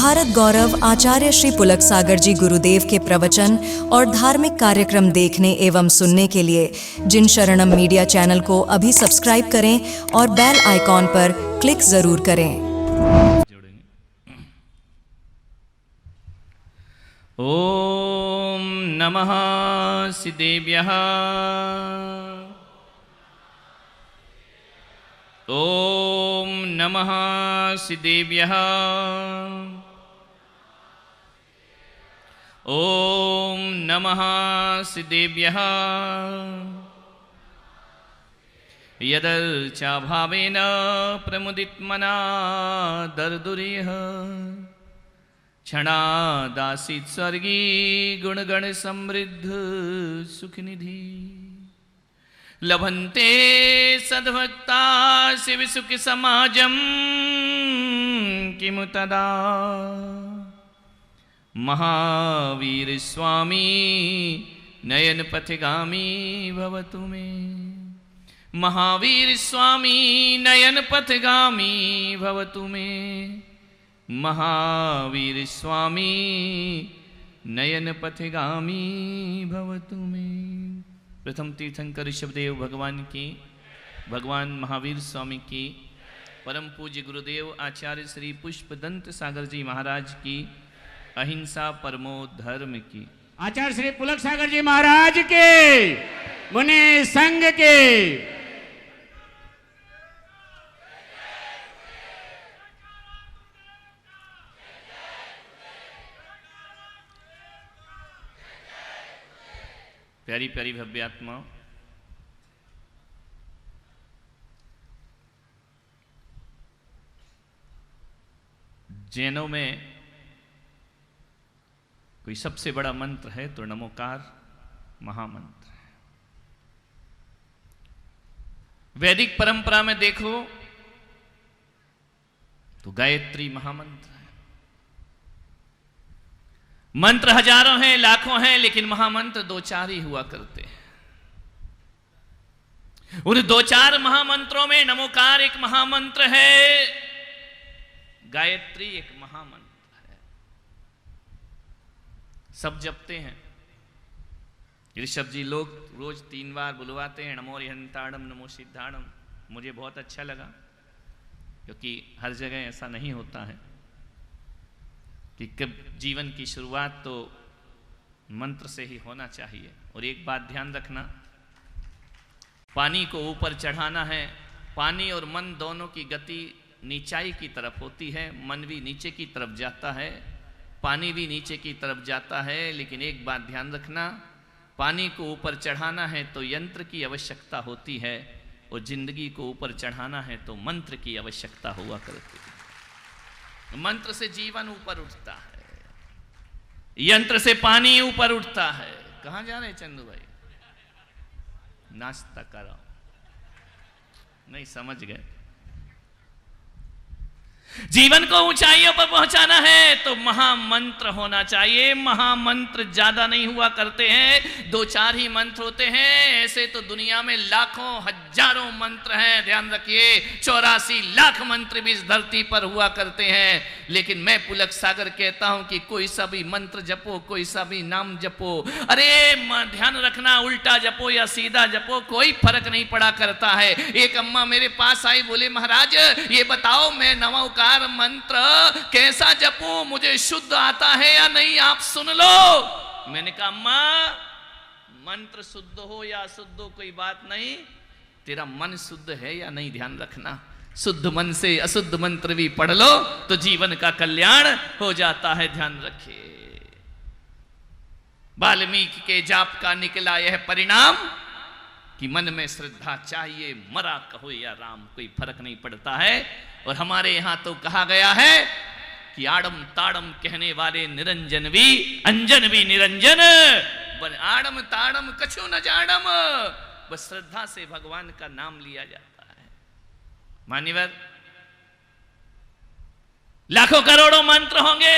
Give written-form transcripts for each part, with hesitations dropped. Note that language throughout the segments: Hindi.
भारत गौरव आचार्य श्री पुलक सागर जी गुरुदेव के प्रवचन और धार्मिक कार्यक्रम देखने एवं सुनने के लिए जिन शरणम मीडिया चैनल को अभी सब्सक्राइब करें और बेल आइकॉन पर क्लिक जरूर करें। ओम नमः सिद्धेभ्यः। ओम नमः सिद्धेभ्यः। ओम नमः सिद्धेभ्यः। यदर्चा भावेन प्रमुदितमना दर्दुरिह क्षणादासीत स्वर्गी गुणगण समृद्ध सुखनिधि लभन्ते सद्भक्ता शिव सुख समाजम किमु तदा। महावीर स्वामी नयन पथगामी भवतु मे। महावीर स्वामी नयन पथगामी भवतु मे। महावीर स्वामी नयन पथगामी भवतु मे। प्रथम तीर्थंकर ऋषभदेव भगवान की, भगवान महावीर स्वामी की, परम पूज्य गुरुदेव आचार्य श्री पुष्पदंत सागर जी महाराज की, अहिंसा परमो धर्म की, आचार्य श्री पुलक सागर जी महाराज के, मुनि संघ के। प्यारी प्यारी भव्य आत्मा, जैनों में कोई सबसे बड़ा मंत्र है तो नमोकार महामंत्र है। वैदिक परंपरा में देखो तो गायत्री महामंत्र है। मंत्र हजारों हैं, लाखों हैं, लेकिन महामंत्र दो चार ही हुआ करते हैं। उन दो चार महामंत्रों में नमोकार एक महामंत्र है, गायत्री एक महामंत्र है। सब जपते हैं। ऋषभ जी लोग रोज 3 बार बुलवाते हैं, नमो रिहंताड़म नमो सिद्धाड़म। मुझे बहुत अच्छा लगा, क्योंकि हर जगह ऐसा नहीं होता है कि कब जीवन की शुरुआत तो मंत्र से ही होना चाहिए। और एक बात ध्यान रखना, पानी को ऊपर चढ़ाना है। पानी और मन दोनों की गति नीचाई की तरफ होती है। मन भी नीचे की तरफ जाता है, पानी भी नीचे की तरफ जाता है। लेकिन एक बात ध्यान रखना, पानी को ऊपर चढ़ाना है तो यंत्र की आवश्यकता होती है, और जिंदगी को ऊपर चढ़ाना है तो मंत्र की आवश्यकता हुआ करती है। मंत्र से जीवन ऊपर उठता है, यंत्र से पानी ऊपर उठता है। कहां जा रहे चंदू भाई? नाश्ता करो। नहीं समझ गए। जीवन को ऊंचाइयों पर पहुंचाना है तो महामंत्र होना चाहिए। महामंत्र ज्यादा नहीं हुआ करते हैं, 2-4 ही मंत्र होते हैं। ऐसे तो दुनिया में लाखों हजारों मंत्र हैं। ध्यान रखिए, 84 लाख मंत्र भी इस धरती पर हुआ करते हैं। लेकिन मैं पुलक सागर कहता हूं कि कोई सा भी मंत्र जपो, कोई सा भी नाम जपो। अरे ध्यान रखना, उल्टा जपो या सीधा जपो, कोई फर्क नहीं पड़ा करता है। एक अम्मा मेरे पास आई, बोले महाराज ये बताओ मैं नमोकार मंत्र कैसा जपूं, मुझे शुद्ध आता है या नहीं, आप सुन लो। मैंने कहा अम्मा, मंत्र शुद्ध हो या अशुद्ध हो कोई बात नहीं, तेरा मन शुद्ध है या नहीं ध्यान रखना। शुद्ध मन से अशुद्ध मंत्र भी पढ़ लो तो जीवन का कल्याण हो जाता है। ध्यान रखिए, वाल्मीकि के जाप का निकला यह परिणाम कि मन में श्रद्धा चाहिए, मरा कहो या राम, कोई फर्क नहीं पड़ता है। और हमारे यहां तो कहा गया है कि आड़म ताड़म कहने वाले निरंजन भी अंजन भी निरंजन, आड़म ताड़म कछु न जाड़म। बस श्रद्धा से भगवान का नाम लिया जाता है। मान्यवर, लाखों करोड़ों मंत्र होंगे,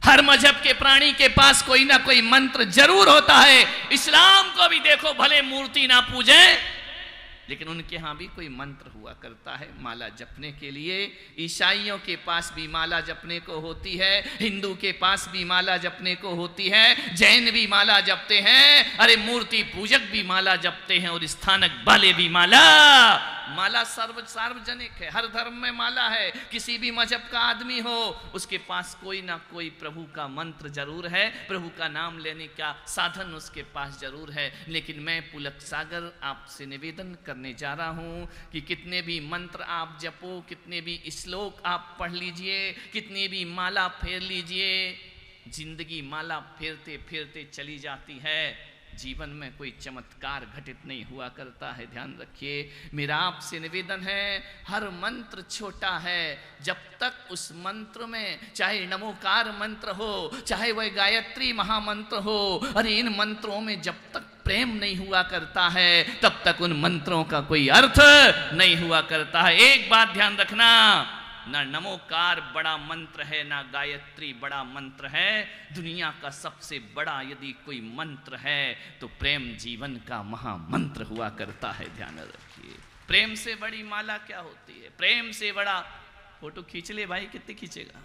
हर मजहब के प्राणी के पास कोई ना कोई मंत्र जरूर होता है। इस्लाम को भी देखो, भले मूर्ति ना पूजे लेकिन उनके यहाँ भी कोई मंत्र हुआ करता है माला जपने के लिए। ईसाइयों के पास भी माला जपने को होती है, हिंदू के पास भी माला जपने को होती है, जैन भी माला जपते हैं, अरे मूर्ति पूजक भी माला जपते हैं, और स्थानक वाले भी माला सार्वजनिक है। हर धर्म में माला है। किसी भी मजहब का आदमी हो, उसके पास कोई ना कोई प्रभु का मंत्र जरूर है, प्रभु का नाम लेने का साधन उसके पास जरूर है। लेकिन मैं पुलक सागर आपसे निवेदन करने जा रहा हूं कि कितने भी मंत्र आप जपो, कितने भी श्लोक आप पढ़ लीजिए, कितनी भी माला फेर लीजिए, जिंदगी माला फेरते फेरते चली जाती है, जीवन में कोई चमत्कार घटित नहीं हुआ करता है। ध्यान रखिए, मेरा आपसे निवेदन है, हर मंत्र छोटा है जब तक उस मंत्र में, चाहे नमोकार मंत्र हो, चाहे वह गायत्री महामंत्र हो, अरे इन मंत्रों में जब तक प्रेम नहीं हुआ करता है तब तक उन मंत्रों का कोई अर्थ नहीं हुआ करता है। एक बात ध्यान रखना, ना नमोकार बड़ा मंत्र है, ना गायत्री बड़ा मंत्र है। दुनिया का सबसे बड़ा यदि कोई मंत्र है तो प्रेम जीवन का महामंत्र हुआ करता है। ध्यान रखिए, प्रेम से बड़ी माला क्या होती है? प्रेम से बड़ा, फोटो खींच ले भाई, कितने खींचेगा?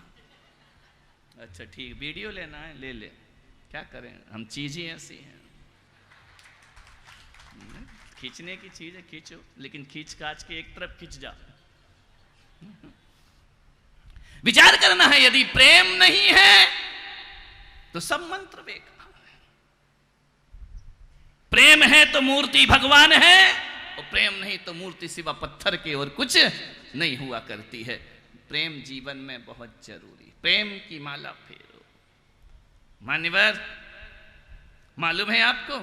अच्छा ठीक, वीडियो लेना है ले ले, क्या करें, हम चीज ही ऐसी हैं। खींचने की चीज है, खींचो, लेकिन खींच काच के एक तरफ खींच जा। विचार करना है, यदि प्रेम नहीं है तो सब मंत्र बेकार है। प्रेम है तो मूर्ति भगवान है, और प्रेम नहीं तो मूर्ति सिवा पत्थर के और कुछ नहीं हुआ करती है। प्रेम जीवन में बहुत जरूरी। प्रेम की माला फेरो। मान्यवर, मालूम है आपको,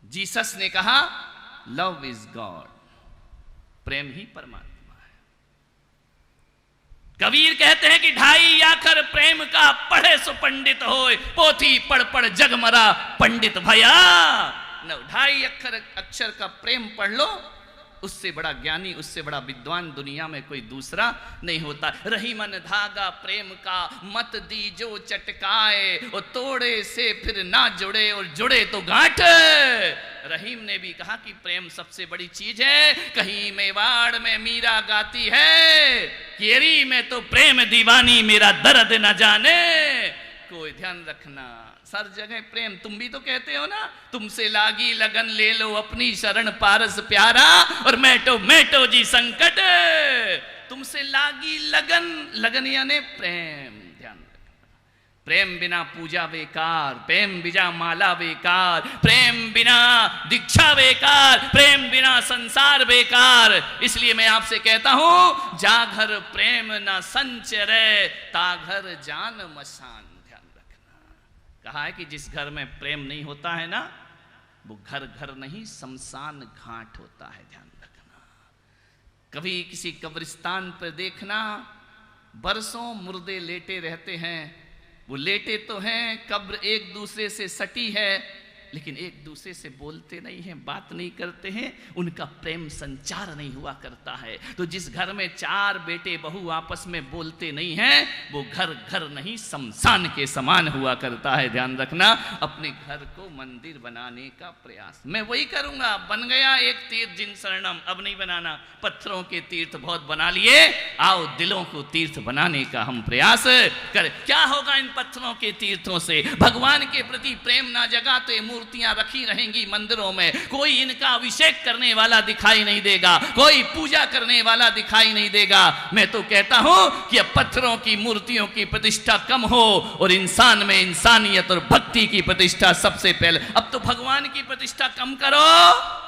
जीसस ने कहा लव इज गॉड, प्रेम ही परमात्मा है। कबीर कहते हैं कि ढाई आखर प्रेम का पढ़े सो पंडित होए, पोथी पढ़ पढ़ जग मरा पंडित भया। ढाई अक्षर का प्रेम पढ़ लो, उससे बड़ा ज्ञानी, उससे बड़ा विद्वान दुनिया में कोई दूसरा नहीं होता। रही मन धागा प्रेम का, मत दीजो चटकाए, और तोड़े से फिर ना जुड़े, और जुड़े तो गांठ। रहीम ने भी कहा कि प्रेम सबसे बड़ी चीज है। कहीं मेवाड़ में मीरा गाती है, केरी में तो प्रेम दीवानी मेरा दर्द न जाने। कोई ध्यान रखना, हर जगह प्रेम। तुम भी तो कहते हो ना, तुमसे लागी लगन ले लो अपनी शरण पारस प्यारा, और मैटो जी संकट। तुमसे लागी लगन, लगन यानी प्रेम। ध्यान रखना, प्रेम बिना पूजा बेकार, प्रेम बिना माला बेकार, प्रेम बिना दीक्षा बेकार, प्रेम बिना संसार बेकार। इसलिए मैं आपसे कहता हूं, जाघर प्रेम न संचरे, ताघर जान मसान। कहा है कि जिस घर में प्रेम नहीं होता है ना, वो घर घर नहीं शमशान घाट होता है। ध्यान रखना, कभी किसी कब्रिस्तान पर देखना, बरसों मुर्दे लेटे रहते हैं। वो लेटे तो हैं, कब्र एक दूसरे से सटी है, लेकिन एक दूसरे से बोलते नहीं हैं, बात नहीं करते हैं, उनका प्रेम संचार नहीं हुआ करता है। तो जिस घर में चार बेटे बहू आपस में बोलते नहीं हैं, वो घर घर नहीं शमशान के समान हुआ करता है। ध्यान रखना, अपने घर को मंदिर बनाने का प्रयास मैं वही करूंगा। बन गया एक तीर्थ जिन शरणम, अब नहीं बनाना। पत्थरों के तीर्थ बहुत बना लिए, आओ दिलों को तीर्थ बनाने का हम प्रयास करें। क्या होगा इन पत्थरों के तीर्थों से? भगवान के प्रति प्रेम ना जगा तो मूर्तियां रखी रहेंगी मंदिरों में, कोई इनका अभिषेक करने वाला दिखाई नहीं देगा, कोई पूजा करने वाला दिखाई नहीं देगा। मैं तो कहता हूं कि अब पत्थरों की मूर्तियों की प्रतिष्ठा कम हो, और इंसान में इंसानियत और भक्ति की प्रतिष्ठा सबसे पहले। अब तो भगवान की प्रतिष्ठा कम करो,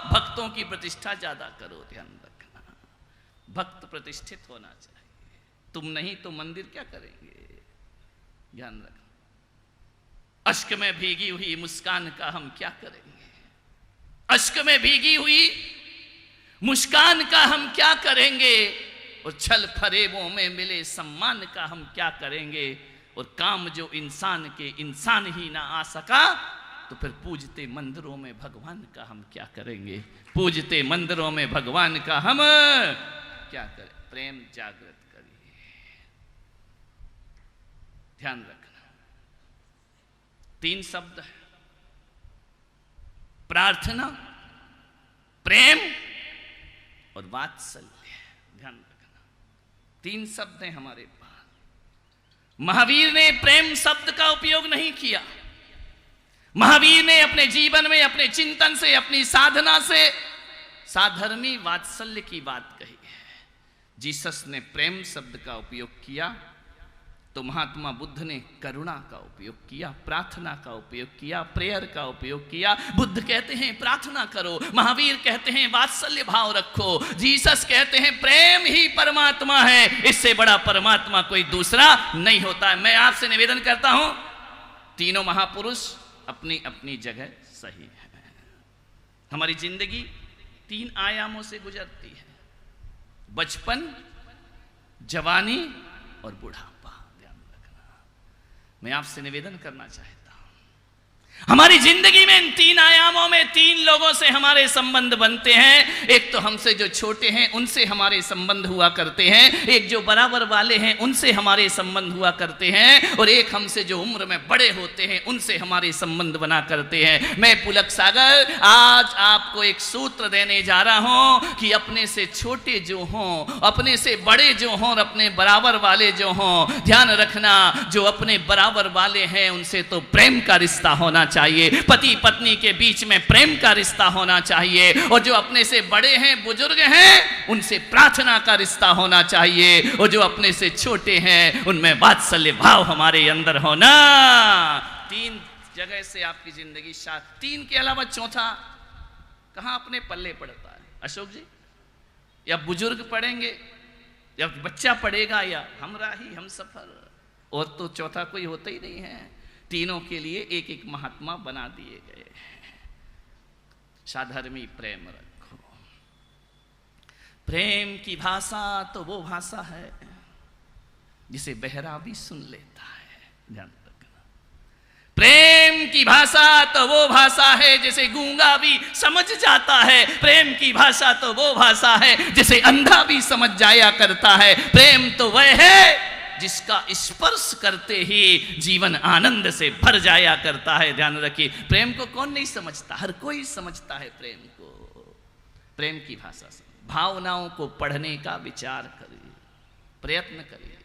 भक्तों की प्रतिष्ठा ज्यादा करो। ध्यान रखना, भक्त प्रतिष्ठित होना चाहिए। तुम नहीं तो मंदिर क्या करेंगे? ध्यान रखना, अश्क में भीगी हुई मुस्कान का हम क्या करेंगे? अश्क में भीगी हुई मुस्कान का हम क्या करेंगे? और छल फरेबों में मिले सम्मान का हम क्या करेंगे? और काम जो इंसान के इंसान ही ना आ सका, तो फिर पूजते मंदिरों में भगवान का हम क्या करेंगे? पूजते मंदिरों में भगवान का हम क्या करें? प्रेम जागृत करिए। ध्यान रखना, तीन शब्द है, प्रार्थना, प्रेम और वात्सल्य। ध्यान रखना, 3 शब्द हैं हमारे पास। महावीर ने प्रेम शब्द का उपयोग नहीं किया। महावीर ने अपने जीवन में, अपने चिंतन से, अपनी साधना से साधर्मी वात्सल्य की बात कही है। जीसस ने प्रेम शब्द का उपयोग किया तो महात्मा बुद्ध ने करुणा का उपयोग किया, प्रार्थना का उपयोग किया, प्रेयर का उपयोग किया। बुद्ध कहते हैं प्रार्थना करो, महावीर कहते हैं वात्सल्य भाव रखो, जीसस कहते हैं प्रेम ही परमात्मा है, इससे बड़ा परमात्मा कोई दूसरा नहीं होता है। मैं आपसे निवेदन करता हूं, तीनों महापुरुष अपनी अपनी जगह सही है। हमारी जिंदगी 3 आयामों से गुजरती है, बचपन, जवानी और बुढ़ापा। मैं आपसे निवेदन करना चाहता हूं, हमारी जिंदगी में इन 3 आयामों में 3 लोगों से हमारे संबंध बनते हैं। एक तो हमसे जो छोटे हैं उनसे हमारे संबंध हुआ करते हैं, एक जो बराबर वाले हैं उनसे हमारे संबंध हुआ करते हैं, और एक हमसे जो उम्र में बड़े होते हैं उनसे हमारे संबंध बना करते हैं। मैं पुलक सागर आज आपको एक सूत्र देने जा रहा हूं कि अपने से छोटे जो हों, अपने से बड़े जो हों, और अपने बराबर वाले जो हों, ध्यान रखना, जो अपने बराबर वाले हैं उनसे तो प्रेम का रिश्ता होना चाहिए, पति पत्नी के बीच में प्रेम का रिश्ता होना चाहिए, और जो अपने से बड़े हैं, बुजुर्ग हैं, उनसे प्रार्थना का रिश्ता होना चाहिए, और जो अपने से छोटे हैं उनमें वात्सल्य भाव हमारे अंदर होना। 3 जगह से आपकी जिंदगी 3 के अलावा चौथा कहां अपने पल्ले पड़ता है? अशोक जी, या बुजुर्ग पढ़ेंगे, या बच्चा पढ़ेगा, या हमराही हम सफर, और तो चौथा कोई होता ही नहीं है। तीनों के लिए एक एक महात्मा बना दिए गए। साधर्मी प्रेम रखो। प्रेम की भाषा तो वो भाषा है जिसे बहरा भी सुन लेता है। ध्यान रखना, प्रेम की भाषा तो वो भाषा है जिसे गूंगा भी समझ जाता है। प्रेम की भाषा तो वो भाषा है जिसे अंधा भी समझ जाया करता है। प्रेम तो वह है जिसका स्पर्श करते ही जीवन आनंद से भर जाया करता है। ध्यान रखिए, प्रेम को कौन नहीं समझता? हर कोई समझता है प्रेम को। प्रेम की भाषा से भावनाओं को पढ़ने का विचार करिए, प्रयत्न करिए।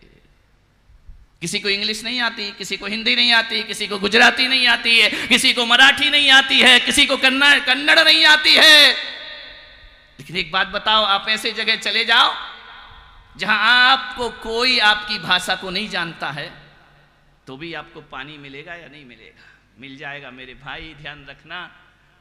किसी को इंग्लिश नहीं आती, किसी को हिंदी नहीं आती, किसी को गुजराती नहीं आती है, किसी को मराठी नहीं आती है, किसी को कन्नड़ नहीं आती है। लेकिन एक बात बताओ, आप ऐसे जगह चले जाओ जहां आपको कोई आपकी भाषा को नहीं जानता है, तो भी आपको पानी मिलेगा या नहीं मिलेगा? मिल जाएगा मेरे भाई। ध्यान रखना,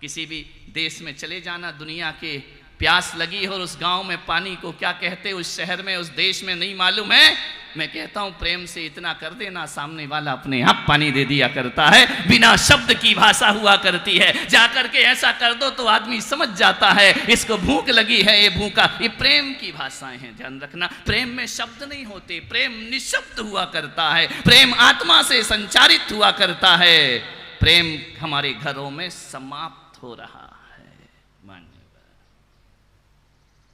किसी भी देश में चले जाना, दुनिया के प्यास लगी हो और उस गांव में पानी को क्या कहते, उस शहर में, उस देश में नहीं मालूम है, मैं कहता हूं प्रेम से इतना कर देना, सामने वाला अपने आप पानी दे दिया करता है। बिना शब्द की भाषा हुआ करती है, जाकर के ऐसा कर दो तो आदमी समझ जाता है इसको भूख लगी है, ये भूखा। ये प्रेम की भाषाएं हैं। ध्यान रखना, प्रेम में शब्द नहीं होते, प्रेम निःशब्द हुआ करता है, प्रेम आत्मा से संचारित हुआ करता है। प्रेम हमारे घरों में समाप्त हो रहा है। मान्यवर,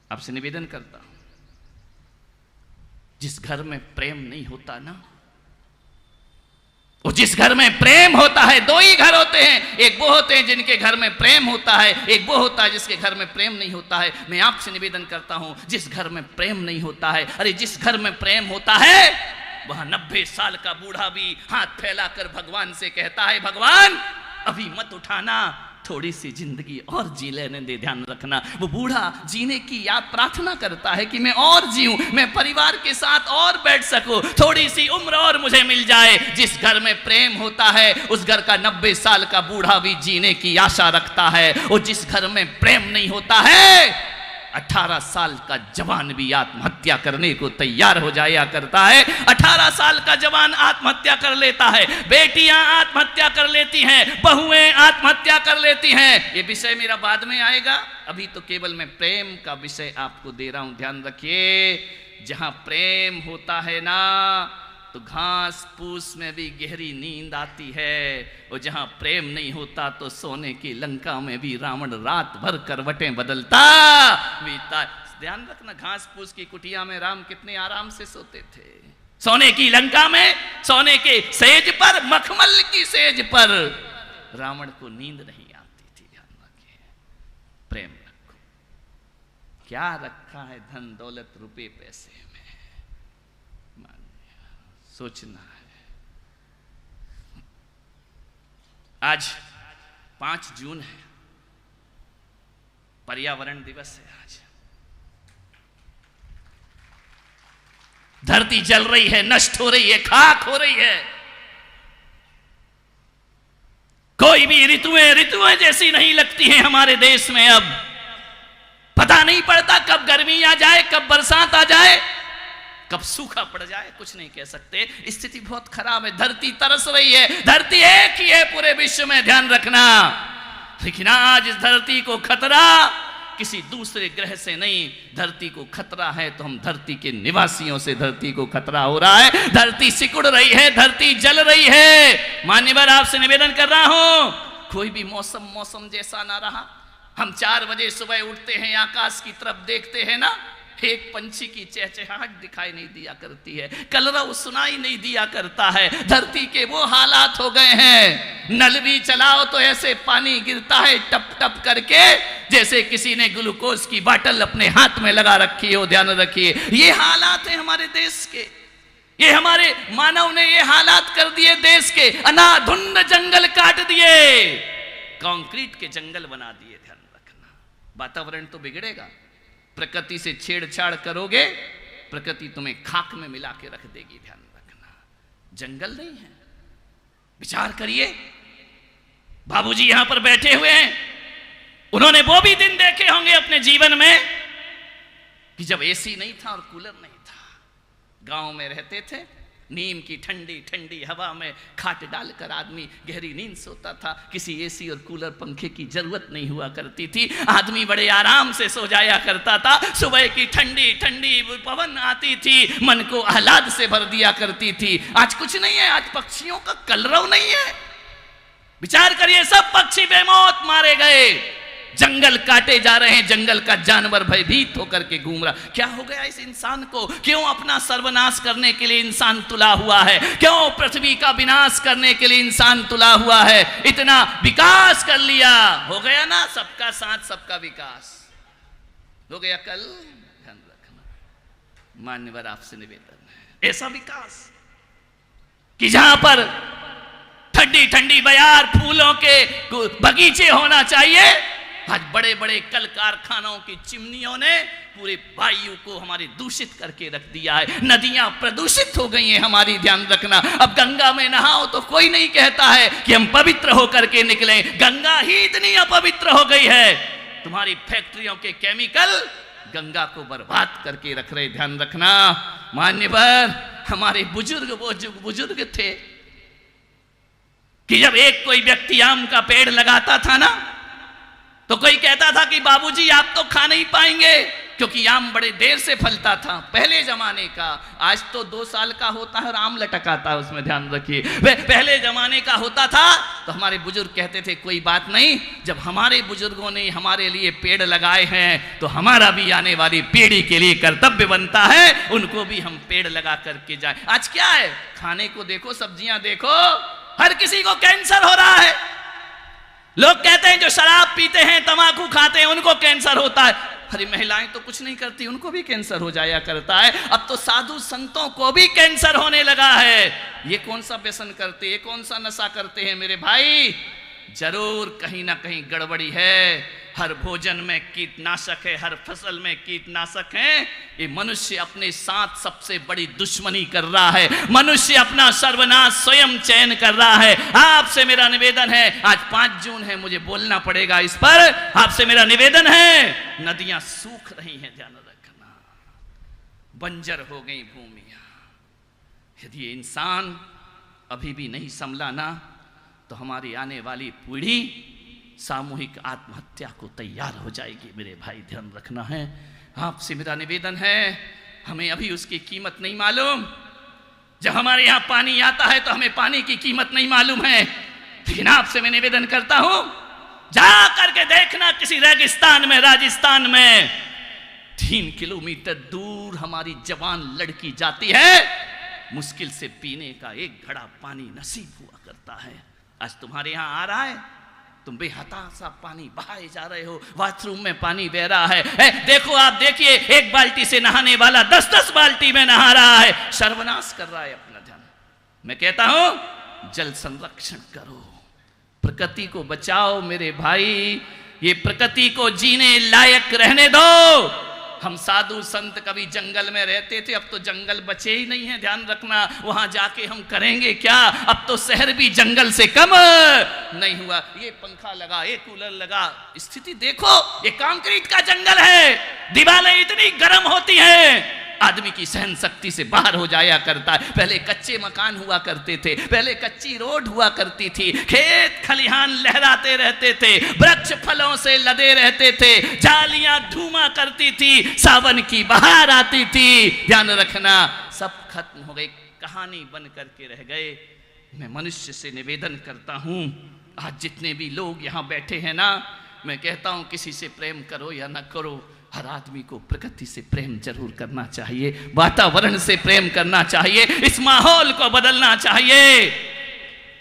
आपसे निवेदन करता हूं, जिस घर में प्रेम नहीं होता ना, और जिस घर में प्रेम होता है, 2 ही घर होते हैं। एक वो होते हैं जिनके घर में प्रेम होता है, एक वो होता है जिसके घर में प्रेम नहीं होता है। मैं आपसे निवेदन करता हूं, जिस घर में प्रेम नहीं होता है, अरे जिस घर में प्रेम होता है वहां 90 साल का बूढ़ा भी हाथ फैलाकर भगवान से कहता है, भगवान अभी मत उठाना, थोड़ी सी जिंदगी और जी लेने दे। ध्यान रखना, वो बूढ़ा जीने की याद प्रार्थना करता है कि मैं और जीऊं, मैं परिवार के साथ और बैठ सकूं, थोड़ी सी उम्र और मुझे मिल जाए। जिस घर में प्रेम होता है उस घर का 90 साल का बूढ़ा भी जीने की आशा रखता है, और जिस घर में प्रेम नहीं होता है 18 साल का जवान भी आत्महत्या करने को तैयार हो जाया करता है। 18 साल का जवान आत्महत्या कर लेता है, बेटियां आत्महत्या कर लेती हैं, बहुएं आत्महत्या कर लेती हैं। ये विषय मेरा बाद में आएगा, अभी तो केवल मैं प्रेम का विषय आपको दे रहा हूं। ध्यान रखिए, जहां प्रेम होता है ना तो घास फूस में भी गहरी नींद आती है, और जहां प्रेम नहीं होता तो सोने की लंका में भी रावण रात भर करवटें बदलता बीता। ध्यान रखना, घास फूस की कुटिया में राम कितने आराम से सोते थे, सोने की लंका में, सोने के सेज पर, मखमल की सेज पर रावण को नींद नहीं आती थी। ध्यान रखिए, प्रेम रखो। क्या रखा है धन दौलत रुपए पैसे में, सोचना है। आज 5 जून है, पर्यावरण दिवस है। आज धरती जल रही है, नष्ट हो रही है, खाक हो रही है। कोई भी ऋतुएं जैसी नहीं लगती हैं हमारे देश में। अब पता नहीं पड़ता कब गर्मी आ जाए, कब बरसात आ जाए, कब सूखा पड़ जाए, कुछ नहीं कह सकते। स्थिति बहुत खराब है, धरती तरस रही है। धरती एक ही है पूरे विश्व में, ध्यान रखना। लेकिन आज इस धरती को खतरा किसी दूसरे ग्रह से नहीं, धरती को खतरा है तो हम धरती के निवासियों से धरती को खतरा हो रहा है। धरती सिकुड़ रही है, धरती जल रही है। मान्यवर, आपसे निवेदन कर रहा हूं, कोई भी मौसम जैसा ना रहा। हम 4 बजे सुबह उठते हैं, आकाश की तरफ देखते हैं ना, एक पंछी की चहचहाहट दिखाई नहीं दिया करती है, कलरव सुनाई नहीं दिया करता है। धरती के वो हालात हो गए हैं, नल भी चलाओ तो ऐसे पानी गिरता है टप टप करके, जैसे किसी ने ग्लूकोज की बोतल अपने हाथ में लगा रखी हो। ध्यान रखिए, ये हालात है हमारे देश के। ये हमारे मानव ने ये हालात कर दिए देश के। अनाधुंध जंगल काट दिए, कंक्रीट के जंगल बना दिए। ध्यान रखना, वातावरण तो बिगड़ेगा। प्रकृति से छेड़छाड़ करोगे, प्रकृति तुम्हें खाक में मिला के रख देगी। ध्यान रखना, जंगल नहीं है। विचार करिए, बाबूजी यहां पर बैठे हुए हैं, उन्होंने वो भी दिन देखे होंगे अपने जीवन में कि जब एसी नहीं था और कूलर नहीं था। गांव में रहते थे, नीम की ठंडी ठंडी हवा में खाट डालकर आदमी गहरी नींद सोता था। किसी एसी और कूलर पंखे की जरूरत नहीं हुआ करती थी। आदमी बड़े आराम से सो जाया करता था। सुबह की ठंडी ठंडी पवन आती थी, मन को आह्लाद से भर दिया करती थी। आज कुछ नहीं है, आज पक्षियों का कलरव नहीं है। विचार करिए, सब पक्षी बेमौत मारे गए, जंगल काटे जा रहे हैं, जंगल का जानवर भयभीत होकर के घूम रहा। क्या हो गया इस इंसान को? क्यों अपना सर्वनाश करने के लिए इंसान तुला हुआ है? क्यों पृथ्वी का विनाश करने के लिए इंसान तुला हुआ है? इतना विकास कर लिया, हो गया ना, सबका साथ सबका विकास हो गया कल। ध्यान रखना, मान्यवर आपसे निवेदन है, ऐसा विकास कि जहां पर ठंडी ठंडी बयार फूलों के बगीचे होना चाहिए, आज बड़े बड़े कल कारखानों की चिमनियों ने पूरे वायु को हमारे दूषित करके रख दिया है। नदियां प्रदूषित हो गई हैं हमारी। ध्यान रखना, अब गंगा में नहाओ तो कोई नहीं कहता है कि हम पवित्र होकर के निकले। गंगा ही इतनी अपवित्र हो गई है, तुम्हारी फैक्ट्रियों के केमिकल गंगा को बर्बाद करके रख रहे। ध्यान रखना मान्यवर, हमारे बुजुर्ग वो जो बुजुर्ग थे कि जब एक कोई व्यक्ति आम का पेड़ लगाता था ना, तो कोई कहता था कि बाबूजी आप तो खा नहीं पाएंगे, क्योंकि आम बड़े देर से फलता था पहले जमाने का। आज तो 2 साल का होता है और आम लटकाता है उसमें। ध्यान रखिए, पहले जमाने का होता था तो हमारे बुजुर्ग कहते थे कोई बात नहीं, जब हमारे बुजुर्गों ने हमारे लिए पेड़ लगाए हैं तो हमारा भी आने वाली पीढ़ी के लिए कर्तव्य बनता है उनको भी हम पेड़ लगा करके जाए। आज क्या है, खाने को देखो, सब्जियां देखो, हर किसी को कैंसर हो रहा है। लोग कहते हैं जो शराब पीते हैं, तंबाकू खाते हैं, उनको कैंसर होता है। अरे महिलाएं तो कुछ नहीं करती, उनको भी कैंसर हो जाया करता है। अब तो साधु संतों को भी कैंसर होने लगा है। ये कौन सा व्यसन करते, ये कौन सा नशा करते हैं मेरे भाई? जरूर कहीं ना कहीं गड़बड़ी है। हर भोजन में कीटनाशक है, हर फसल में कीटनाशक है। ये मनुष्य अपने साथ सबसे बड़ी दुश्मनी कर रहा है। मनुष्य अपना सर्वनाश स्वयं चयन कर रहा है। आपसे मेरा निवेदन है, आज 5 जून है, मुझे बोलना पड़ेगा इस पर। आपसे मेरा निवेदन है, नदियां सूख रही हैं, ध्यान रखना, बंजर हो गई भूमियां। यदि ये इंसान अभी भी नहीं संभला ना, तो हमारी आने वाली पीढ़ी सामूहिक आत्महत्या को तैयार हो जाएगी। मेरे भाई ध्यान रखना है, आपसे मेरा निवेदन है, हमें अभी उसकी कीमत नहीं मालूम। जब हमारे यहाँ पानी आता है तो हमें पानी की कीमत नहीं मालूम है। लेकिन आपसे मैं निवेदन करता हूं, जा करके देखना किसी रेगिस्तान में, राजस्थान में 3 किलोमीटर दूर हमारी जवान लड़की जाती है, मुश्किल से पीने का 1 घड़ा पानी नसीब हुआ करता है। आज तुम्हारे यहां आ रहा है, तुम बेहताशा पानी बहाए जा रहे हो, बाथरूम में पानी बह रहा है। देखो आप देखिए, एक बाल्टी से नहाने वाला 10-10 बाल्टी में नहा रहा है, सर्वनाश कर रहा है अपना ध्यान। मैं कहता हूं जल संरक्षण करो, प्रकृति को बचाओ मेरे भाई, ये प्रकृति को जीने लायक रहने दो। हम साधु संत कभी जंगल में रहते थे, अब तो जंगल बचे ही नहीं है, ध्यान रखना। वहां जाके हम करेंगे क्या? अब तो शहर भी जंगल से कम नहीं हुआ। ये पंखा लगा, ये कूलर लगा, स्थिति देखो, ये कंक्रीट का जंगल है, दीवारें इतनी गर्म होती हैं, आदमी की सहन शक्ति से बाहर हो जाया करता है। पहले कच्चे मकान हुआ करते थे, पहले कच्ची रोड हुआ करती थी, खेत खलिहान लहराते रहते थे, वृक्ष फलों से लदे रहते थे, जालियां धूमा करती थी, सावन की बहार आती थी। ध्यान रखना, सब खत्म हो गए, कहानी बन करके रह गए। मैं मनुष्य से निवेदन करता हूं, आज जितने भी लोग यहां बैठे हैं ना, मैं कहता हूं किसी से प्रेम करो या ना करो, हर आदमी को प्रकृति से प्रेम जरूर करना चाहिए, वातावरण से प्रेम करना चाहिए, इस माहौल को बदलना चाहिए।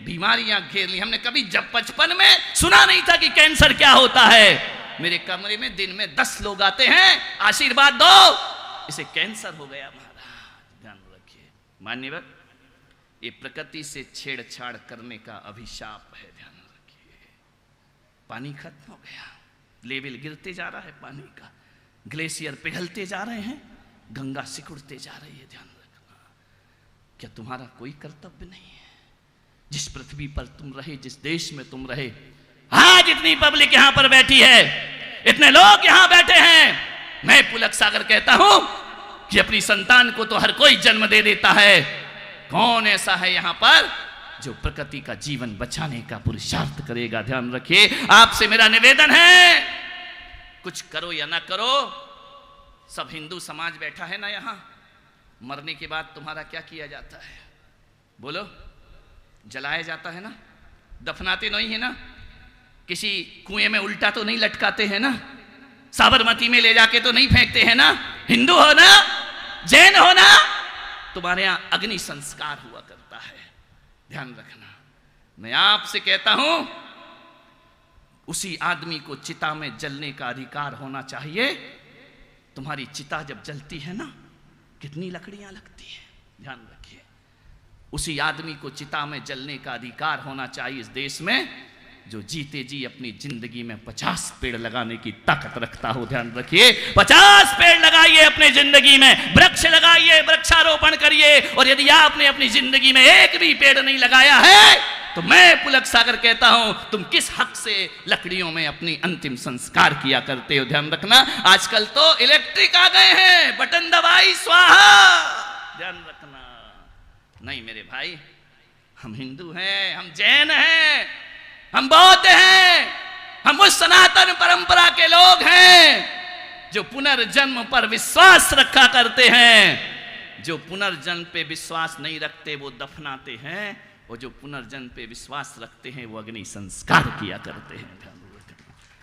बीमारियां घेर ली हमने, कभी जब बचपन में सुना नहीं था कि कैंसर क्या होता है। मेरे कमरे में दिन में 10 लोग आते हैं, आशीर्वाद दो, इसे कैंसर हो गया महाराज। ध्यान रखिए मान्यवर, ये प्रकृति से छेड़छाड़ करने का अभिशाप है, ध्यान रखिए। पानी खत्म हो गया, लेवल गिरते जा रहा है पानी का, ग्लेशियर पिघलते जा रहे हैं, गंगा सिकुड़ते जा रही है। ध्यान रखना, क्या तुम्हारा कोई कर्तव्य नहीं है? जिस पृथ्वी पर तुम रहे, जिस देश में तुम रहे, आज इतनी पब्लिक यहां पर बैठी है, इतने लोग यहां बैठे हैं, मैं पुलक सागर कहता हूं कि अपनी संतान को तो हर कोई जन्म दे देता है, कौन ऐसा है यहां पर जो प्रकृति का जीवन बचाने का पुरुषार्थ करेगा? ध्यान रखिए, आपसे मेरा निवेदन है, कुछ करो या ना करो, सब हिंदू समाज बैठा है ना यहां, मरने के बाद तुम्हारा क्या किया जाता है? बोलो, जलाया जाता है ना, दफनाते नहीं है ना, किसी कुएं में उल्टा तो नहीं लटकाते हैं ना, साबरमती में ले जाके तो नहीं फेंकते हैं ना। हिंदू हो ना, जैन हो ना, तुम्हारे यहां अग्नि संस्कार हुआ करता है, ध्यान रखना। मैं आपसे कहता हूं, उसी आदमी को चिता में जलने का अधिकार होना चाहिए। तुम्हारी चिता जब जलती है ना, कितनी लकड़ियां लगती हैं, ध्यान रखिए। उसी आदमी को चिता में जलने का अधिकार होना चाहिए इस देश में, जो जीते जी अपनी जिंदगी में 50 पेड़ लगाने की ताकत रखता हो। ध्यान रखिए, 50 पेड़ लगाइए अपने जिंदगी में, वृक्ष लगाइए, वृक्षारोपण करिए। और यदि आपने अपनी जिंदगी में एक भी पेड़ नहीं लगाया है, तो मैं पुलक सागर कहता हूं, तुम किस हक से लकड़ियों में अपनी अंतिम संस्कार किया करते हो? ध्यान रखना, आजकल तो इलेक्ट्रिक आ गए हैं, बटन दबाई स्वाहा। ध्यान रखना, नहीं मेरे भाई, हम हिंदू हैं, हम जैन हैं, हम बौद्ध हैं, हम उस सनातन परंपरा के लोग हैं जो पुनर्जन्म पर विश्वास रखा करते हैं। जो पुनर्जन्म पे विश्वास नहीं रखते वो दफनाते हैं, और जो पुनर्जन्म पे विश्वास रखते हैं वो अग्नि संस्कार किया करते हैं।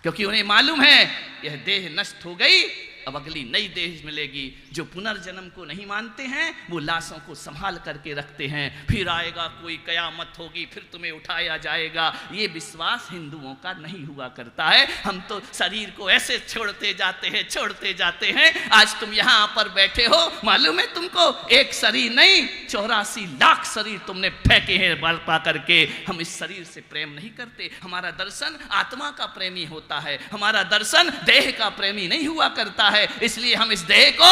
क्योंकि उन्हें मालूम है यह देह नष्ट हो गई, अब अगली नई देह मिलेगी। जो पुनर्जन्म को नहीं मानते हैं वो लाशों को संभाल करके रखते हैं, फिर आएगा कोई, कयामत होगी, फिर तुम्हें उठाया जाएगा। ये विश्वास हिंदुओं का नहीं हुआ करता है। हम तो शरीर को ऐसे छोड़ते जाते हैं। आज तुम यहाँ पर बैठे हो, मालूम है तुमको, एक शरीर नहीं 84 लाख शरीर तुमने फेंके हैं बाल पा करके। हम इस शरीर से प्रेम नहीं करते। हमारा दर्शन आत्मा का प्रेमी होता है, हमारा दर्शन देह का प्रेमी नहीं हुआ करता है। इसलिए हम इस देह को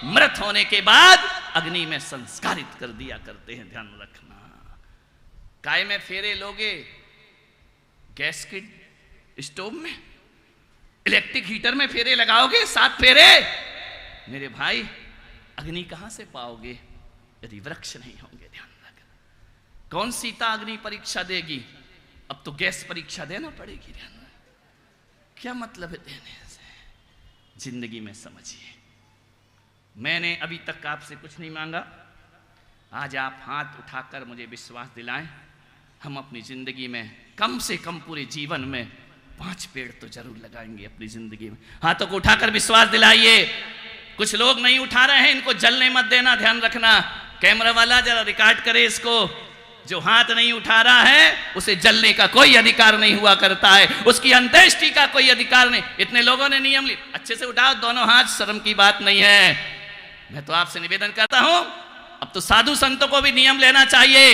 मृत होने के बाद अग्नि में संस्कारित कर दिया करते हैं। ध्यान रखना, काय में फेरे लोगे? गैस के स्टोव में, इलेक्ट्रिक हीटर में फेरे लगाओगे 7 फेरे? मेरे भाई, अग्नि कहां से पाओगे यदि वृक्ष नहीं होंगे? ध्यान रखना, कौन सीता अग्नि परीक्षा देगी? अब तो गैस परीक्षा देना पड़ेगी। ध्यान रखना, क्या मतलब है देने से? जिंदगी में समझिए, मैंने अभी तक आपसे कुछ नहीं मांगा, आज आप हाथ उठाकर मुझे विश्वास दिलाएं, हम अपनी जिंदगी में कम से कम पूरे जीवन में 5 पेड़ तो जरूर लगाएंगे अपनी जिंदगी में। हाथों को उठाकर विश्वास दिलाइए। कुछ लोग नहीं उठा रहे हैं, इनको जलने मत देना, ध्यान रखना। कैमरा वाला जरा रिकॉर्ड करे इसको, जो हाथ नहीं उठा रहा है उसे जलने का कोई अधिकार नहीं हुआ करता है, उसकी अंत्येष्टि का कोई अधिकार नहीं। इतने लोगों ने नियम लिए, अच्छे से उठाओ दोनों हाथ, शर्म की बात नहीं है। मैं तो आपसे निवेदन करता हूं, अब तो साधु संतों को भी नियम लेना चाहिए,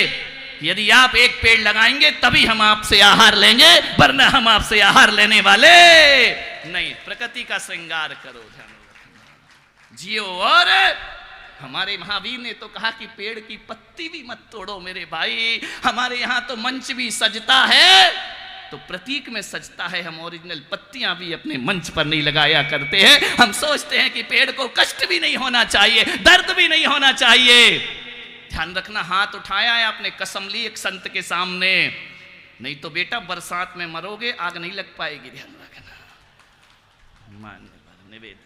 यदि आप एक पेड़ लगाएंगे तभी हम आपसे आहार लेंगे, वरना हम आपसे आहार लेने वाले नहीं। प्रकृति का श्रृंगार करो, ध्यान रखना, जियो। और हमारे महावीर ने तो कहा कि पेड़ की पत्ती भी मत तोड़ो मेरे भाई। हमारे यहां तो मंच भी सजता है तो प्रतीक में सजता है, हम ओरिजिनल पत्तियां भी अपने मंच पर नहीं लगाया करते हैं। हम सोचते हैं कि पेड़ को कष्ट भी नहीं होना चाहिए, दर्द भी नहीं होना चाहिए। ध्यान रखना, हाथ उठाया है आपने, कसम ली एक संत के सामने, नहीं तो बेटा बरसात में मरोगे, आग नहीं लग पाएगी। ध्यान रखना, मान्य निवेदन।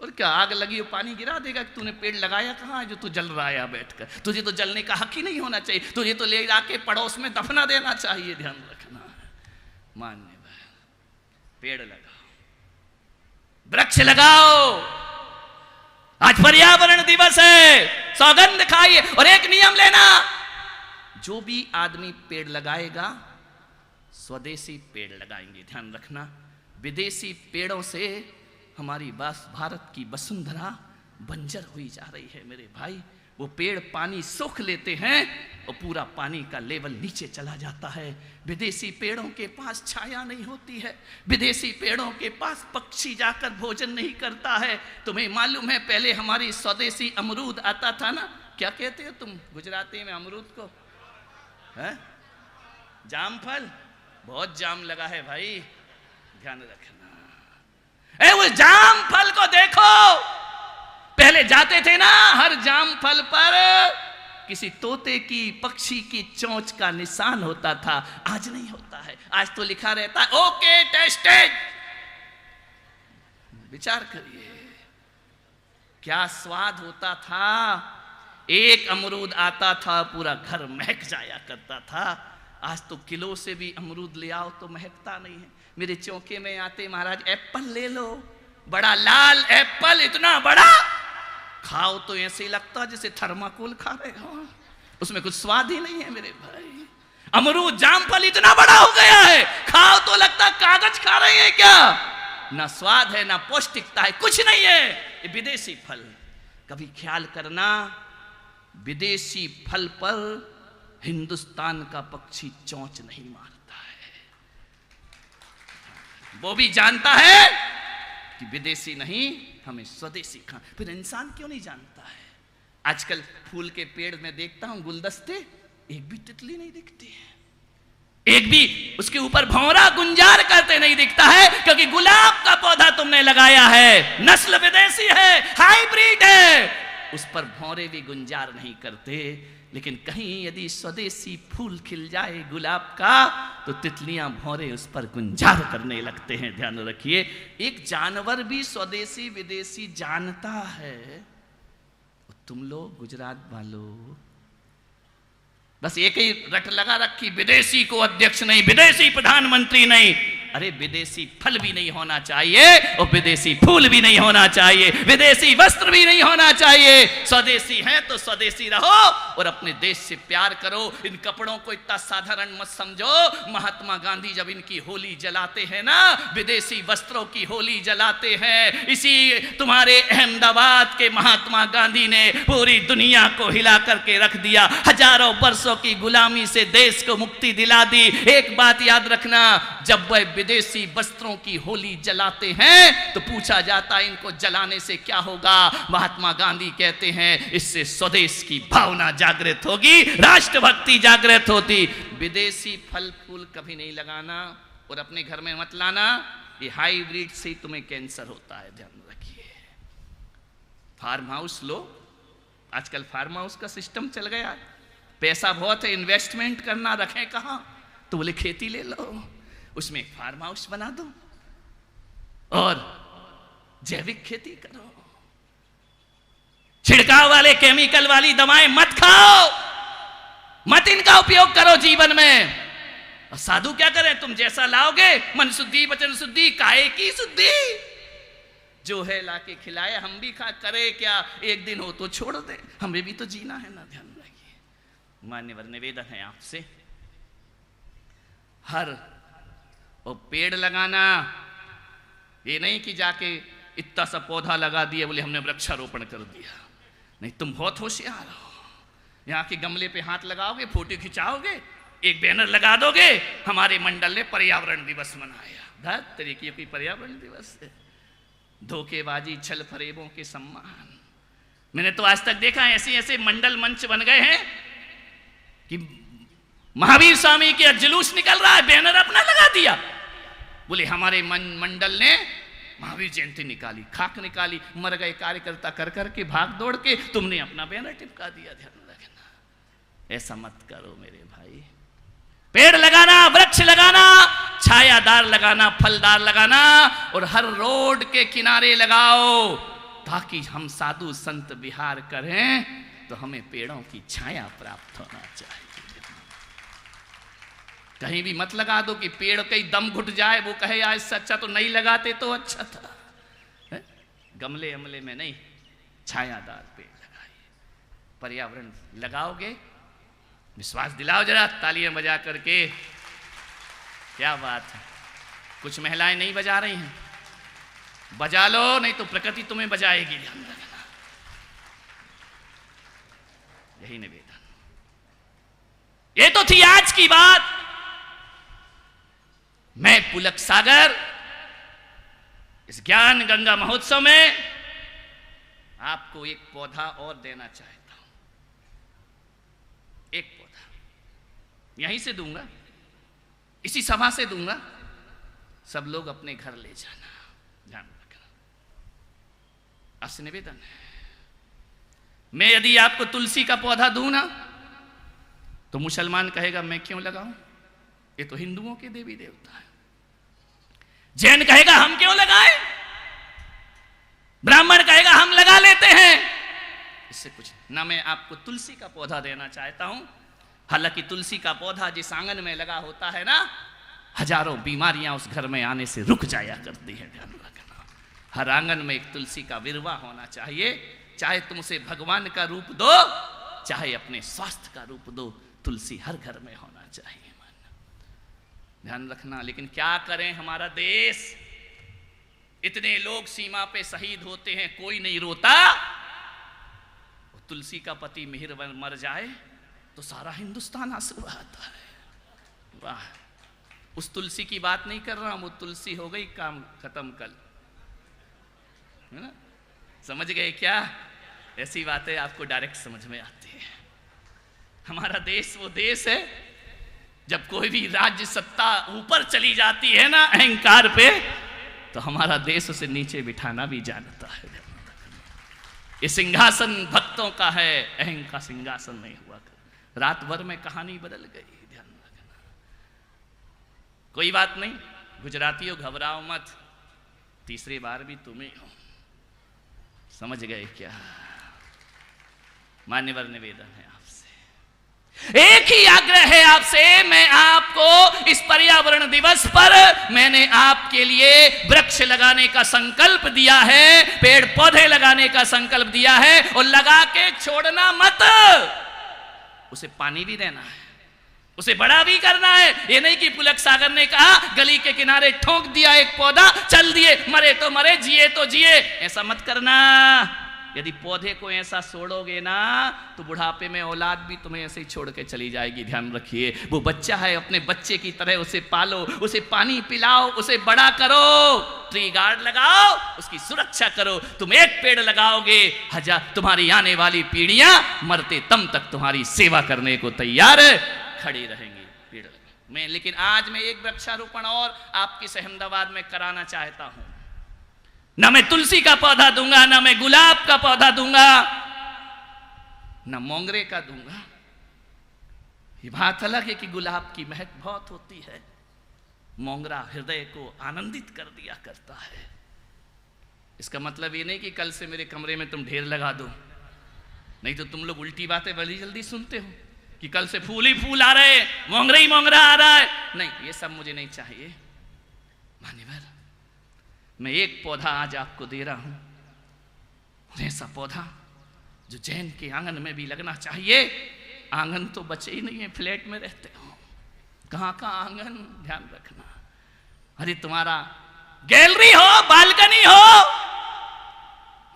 और क्या आग लगी हो पानी गिरा देगा? तूने पेड़ लगाया कहाँ है जो तू जल रहा है बैठकर? तुझे तो जलने का हक ही नहीं होना चाहिए, तुझे तो ले जाके पड़ोस में दफना देना चाहिए। ध्यान रखना, मान्य पेड़ लगाओ, वृक्ष लगाओ। आज पर्यावरण दिवस है, सौगंध खाइए। और एक नियम लेना, जो भी आदमी पेड़ लगाएगा स्वदेशी पेड़ लगाएंगे। ध्यान रखना, विदेशी पेड़ों से हमारी भारत की वसुंधरा बंजर हुई जा रही है मेरे भाई। वो पेड़ पानी सोख लेते हैं और पूरा पानी का लेवल नीचे चला जाता है। विदेशी पेड़ों के पास छाया नहीं होती है, विदेशी पेड़ों के पास पक्षी जाकर भोजन नहीं करता है। तुम्हें मालूम है पहले हमारी स्वदेशी अमरूद आता था ना, क्या कहते हो तुम गुजराती में अमरूद को? है जामफल। बहुत जाम लगा है भाई, ध्यान रखना। उस जाम फल को देखो, पहले जाते थे ना, हर जाम फल पर किसी तोते की, पक्षी की चोंच का निशान होता था। आज नहीं होता है, आज तो लिखा रहता है ओके टेस्टेड। विचार करिए क्या स्वाद होता था। एक अमरूद आता था पूरा घर महक जाया करता था। आज तो किलो से भी अमरूद ले आओ तो महकता नहीं है। मेरे चौके में आते, महाराज एप्पल ले लो, बड़ा लाल एप्पल, इतना बड़ा, खाओ तो ऐसे ही लगता जैसे थर्माकोल खा रहे हो, उसमें कुछ स्वाद ही नहीं है मेरे भाई। अमरूद जामफल इतना बड़ा हो गया है, खाओ तो लगता कागज खा रहे हैं क्या। ना स्वाद है ना पौष्टिकता है, कुछ नहीं है। ये विदेशी फल, कभी ख्याल करना, विदेशी फल पर हिंदुस्तान का पक्षी चोंच नहीं मारता है। वो भी जानता है कि विदेशी नहीं, हमें स्वदेशी खाना। फिर इंसान क्यों नहीं जानता है? आजकल फूल के पेड़ में देखता हूं गुलदस्ते, एक भी तितली नहीं दिखती है, एक भी उसके ऊपर भौरा गुंजार करते नहीं दिखता है, क्योंकि गुलाब का पौधा तुमने लगाया है, नस्ल विदेशी है, हाइब्रिड है, उस पर भौरे भी गुंजार नहीं करते। लेकिन कहीं यदि स्वदेशी फूल खिल जाए गुलाब का, तो तितलियां भौरे उस पर गुंजार करने लगते हैं। ध्यान रखिए, एक जानवर भी स्वदेशी विदेशी जानता है। तुम लोग गुजरात वालों बस एक ही रट लगा रखी, विदेशी को अध्यक्ष नहीं, विदेशी प्रधानमंत्री नहीं। अरे विदेशी फल भी नहीं होना चाहिए और विदेशी फूल भी नहीं होना चाहिए, विदेशी वस्त्र भी नहीं होना चाहिए। स्वदेशी है तो स्वदेशी रहो और अपने देश से प्यार करो। इन कपड़ों को इतना साधारण मत समझो। महात्मा गांधी जब इनकी होली जलाते हैं ना, विदेशी वस्त्रों की होली जलाते हैं। इसी तुम्हारे अहमदाबाद के महात्मा गांधी ने पूरी दुनिया को हिला करके रख दिया, हजारों वर्षों की गुलामी से देश को मुक्ति दिला दी। एक बात याद रखना, जब वह विदेशी वस्त्रों की होली जलाते हैं तो पूछा जाता है इनको जलाने से क्या होगा। महात्मा गांधी कहते हैं इससे स्वदेश की भावना जागृत होगी, राष्ट्रभक्ति जागृत होती। विदेशी फल फूल कभी नहीं लगाना और अपने घर में मत लाना, ये हाइब्रिड से तुम्हें कैंसर होता है। ध्यान रखिए। फार्म हाउस लो, आजकल फार्म हाउस का सिस्टम चल गया है, पैसा बहुत है, इन्वेस्टमेंट करना, रखें कहां? तो बोले खेती ले लो, उसमें फार्म हाउस बना दो और जैविक खेती करो। छिड़काव वाले केमिकल वाली दवाएं मत खाओ, मत इनका उपयोग करो जीवन में। और साधु क्या करें? तुम जैसा लाओगे, मन शुद्धि वचन शुद्धि, काहे की शुद्धि। जो है लाके खिलाए, हम भी खा, करे क्या, एक दिन हो तो छोड़ दे, हमें भी तो जीना है ना। ध्यान रखिए, मान्यवर निवेदन है आपसे, हर वो पेड़ लगाना, ये नहीं कि जाके इतना सा पौधा लगा दिया बोले हमने वृक्षारोपण कर दिया। नहीं, तुम बहुत होशियार हो। यहाँ के गमले पे हाथ लगाओगे, फोटो खिंचाओगे, एक बैनर लगा दोगे, हमारे मंडल ने पर्यावरण दिवस मनाया। धत तरीके की पर्यावरण दिवस है, धोखेबाजी छल फरेबों के सम्मान। मैंने तो आज तक देखा ऐसे ऐसे मंडल मंच बन गए हैं कि महावीर स्वामी के जुलूस निकल रहा है, बैनर अपना लगा दिया, बोले हमारे मंडल ने महावीर जयंती निकाली, खाक निकाली, मर गए कार्यकर्ता कर करके भाग दौड़ के, तुमने अपना बैनर टिपका दिया। ध्यान रखना, ऐसा मत करो मेरे भाई। पेड़ लगाना, वृक्ष लगाना, छायादार लगाना, फलदार लगाना, और हर रोड के किनारे लगाओ, ताकि हम साधु संत विहार करें तो हमें पेड़ों की छाया प्राप्त होना चाहिए। कहीं भी मत लगा दो कि पेड़ कहीं दम घुट जाए, वो कहे आज से अच्छा तो नहीं लगाते तो अच्छा था। है? गमले अमले में नहीं, छायादार पेड़ लगाइए। पर्यावरण लगाओगे, विश्वास दिलाओ जरा तालियां बजा करके। क्या बात है, कुछ महिलाएं नहीं बजा रही हैं, बजा लो, नहीं तो प्रकृति तुम्हें बजाएगी। ध्यान रखना, यही निवेदन। ये तो थी आज की बात। मैं पुलक सागर इस ज्ञान गंगा महोत्सव में आपको एक पौधा और देना चाहता हूं। एक पौधा यहीं से दूंगा, इसी सभा से दूंगा, सब लोग अपने घर ले जाना। ध्यान रखना, आपसे निवेदन है। मैं यदि आपको तुलसी का पौधा दूं ना, तो मुसलमान कहेगा मैं क्यों लगाऊं, ये तो हिंदुओं के देवी देवता है। जैन कहेगा हम क्यों लगाएं, ब्राह्मण कहेगा हम लगा लेते हैं। इससे कुछ ना, मैं आपको तुलसी का पौधा देना चाहता हूं। हालांकि तुलसी का पौधा जिस आंगन में लगा होता है ना, हजारों बीमारियां उस घर में आने से रुक जाया करती है। ध्यान रखना, हर आंगन में एक तुलसी का विरवा होना चाहिए। चाहे तुम उसे भगवान का रूप दो, चाहे अपने स्वास्थ्य का रूप दो, तुलसी हर घर में होना चाहिए। ध्यान रखना। लेकिन क्या करें, हमारा देश, इतने लोग सीमा पे शहीद होते हैं, कोई नहीं रोता। तुलसी का पति मिहिर मर जाए तो सारा हिंदुस्तान आंसू बहाता है। वाह, उस तुलसी की बात नहीं कर रहा हूं, वो तुलसी हो गई काम खत्म कल, है ना? समझ गए क्या? ऐसी बातें आपको डायरेक्ट समझ में आती है। हमारा देश वो देश है, जब कोई भी राज्य सत्ता ऊपर चली जाती है ना अहंकार पे, तो हमारा देश उसे नीचे बिठाना भी जानता है। ये सिंहासन भक्तों का है, अहंकार का सिंहासन नहीं हुआ कर। रात भर में कहानी बदल गई। ध्यान रखना, कोई बात नहीं, गुजरातियों घबराओ मत, तीसरी बार भी तुम्हें हो। समझ गए क्या? मान्यवर निवेदन है आपसे, एक ही आग्रह है आपसे। मैं आपको इस पर्यावरण दिवस पर मैंने आपके लिए वृक्ष लगाने का संकल्प दिया है, पेड़ पौधे लगाने का संकल्प दिया है, और लगा के छोड़ना मत, उसे पानी भी देना है, उसे बड़ा भी करना है। ये नहीं कि पुलक सागर ने कहा गली के किनारे ठोक दिया एक पौधा, चल दिए, मरे तो मरे, जिए तो जिए, ऐसा मत करना। यदि पौधे को ऐसा छोड़ोगे ना, तो बुढ़ापे में औलाद भी तुम्हें ऐसे ही छोड़ के चली जाएगी। ध्यान रखिए, वो बच्चा है, अपने बच्चे की तरह उसे पालो, उसे पानी पिलाओ, उसे बड़ा करो, ट्री गार्ड लगाओ, उसकी सुरक्षा करो। तुम एक पेड़ लगाओगे, हजार तुम्हारी आने वाली पीढ़ियां मरते तम तक तुम्हारी सेवा करने को तैयार खड़ी रहेंगी। पेड़ मैं लेकिन आज मैं एक वृक्षारोपण और आपकी अहमदाबाद में कराना चाहता हूं। ना मैं तुलसी का पौधा दूंगा, ना मैं गुलाब का पौधा दूंगा, ना मोंगरे का दूंगा। ये बात अलग है कि गुलाब की महक बहुत होती है, मोंगरा हृदय को आनंदित कर दिया करता है। इसका मतलब ये नहीं कि कल से मेरे कमरे में तुम ढेर लगा दो, नहीं तो तुम लोग उल्टी बातें बड़ी जल्दी सुनते हो कि कल से फूल ही फूल आ रहे, मोंगरा ही मोंगरा आ रहा है। नहीं, ये सब मुझे नहीं चाहिए। मान्यवर, मैं एक पौधा आज आपको दे रहा हूं, ऐसा पौधा जो जैन के आंगन में भी लगना चाहिए, आंगन तो बचे ही नहीं है, फ्लैट में रहते हो, कहाँ कहाँ आंगन, ध्यान रखना। अरे तुम्हारा गैलरी हो, बालकनी हो,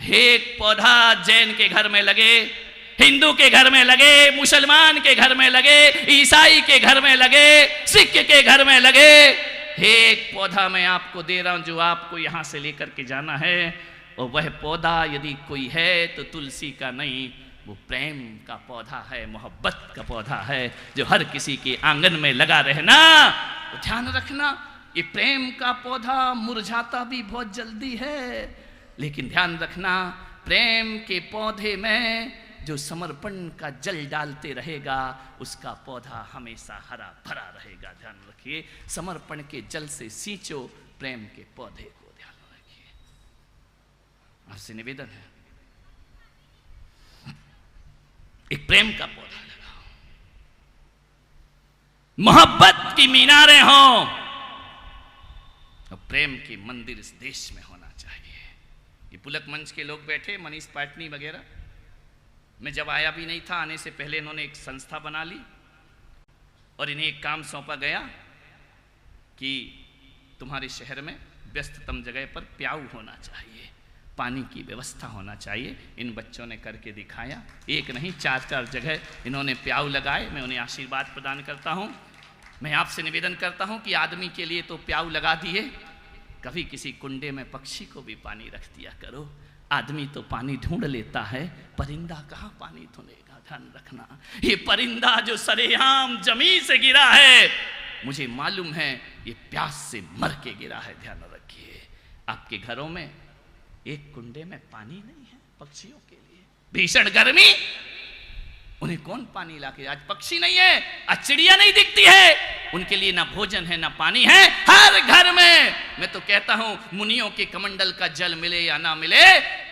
एक पौधा जैन के घर में लगे, हिंदू के घर में लगे, मुसलमान के घर में लगे, ईसाई के घर में लगे, सिख के घर में लगे, एक पौधा मैं आपको दे रहा हूं जो आपको यहां से लेकर के जाना है। और वह पौधा यदि कोई है तो तुलसी का नहीं, वो प्रेम का पौधा है, मोहब्बत का पौधा है, जो हर किसी के आंगन में लगा रहना। तो ध्यान रखना, ये प्रेम का पौधा मुरझाता भी बहुत जल्दी है, लेकिन ध्यान रखना प्रेम के पौधे में जो समर्पण का जल डालते रहेगा उसका पौधा हमेशा हरा भरा रहेगा। ध्यान रखिए, समर्पण के जल से सींचो प्रेम के पौधे को, ध्यान रखिए। आपसे निवेदन है, एक प्रेम का पौधा लगाओ, मोहब्बत की मीनारें हो, और प्रेम के मंदिर इस देश में होना चाहिए। ये पुलक मंच के लोग बैठे, मनीष पाटनी वगैरह, मैं जब आया भी नहीं था, आने से पहले इन्होंने एक संस्था बना ली और इन्हें एक काम सौंपा गया कि तुम्हारे शहर में व्यस्ततम जगह पर प्याऊ होना चाहिए, पानी की व्यवस्था होना चाहिए। इन बच्चों ने करके दिखाया, एक नहीं 4-4 जगह इन्होंने प्याऊ लगाए। मैं उन्हें आशीर्वाद प्रदान करता हूँ। मैं आपसे निवेदन करता हूँ कि आदमी के लिए तो प्याऊ लगा दिए, कभी किसी कुंडे में पक्षी को भी पानी रख दिया करो। आदमी तो पानी ढूंढ लेता है, परिंदा कहाँ पानी ढूंढेगा। ध्यान रखना, ये परिंदा जो सरेआम जमीन से गिरा है, मुझे मालूम है ये प्यास से मर के गिरा है। ध्यान रखिए, आपके घरों में एक कुंडे में पानी नहीं है पक्षियों के लिए, भीषण गर्मी, उन्हें कौन पानी लाके, आज पक्षी नहीं है, आज चिड़िया नहीं दिखती है, उनके लिए ना भोजन है ना पानी है। हर घर में, मैं तो कहता हूं मुनियों के कमंडल का जल मिले या ना मिले,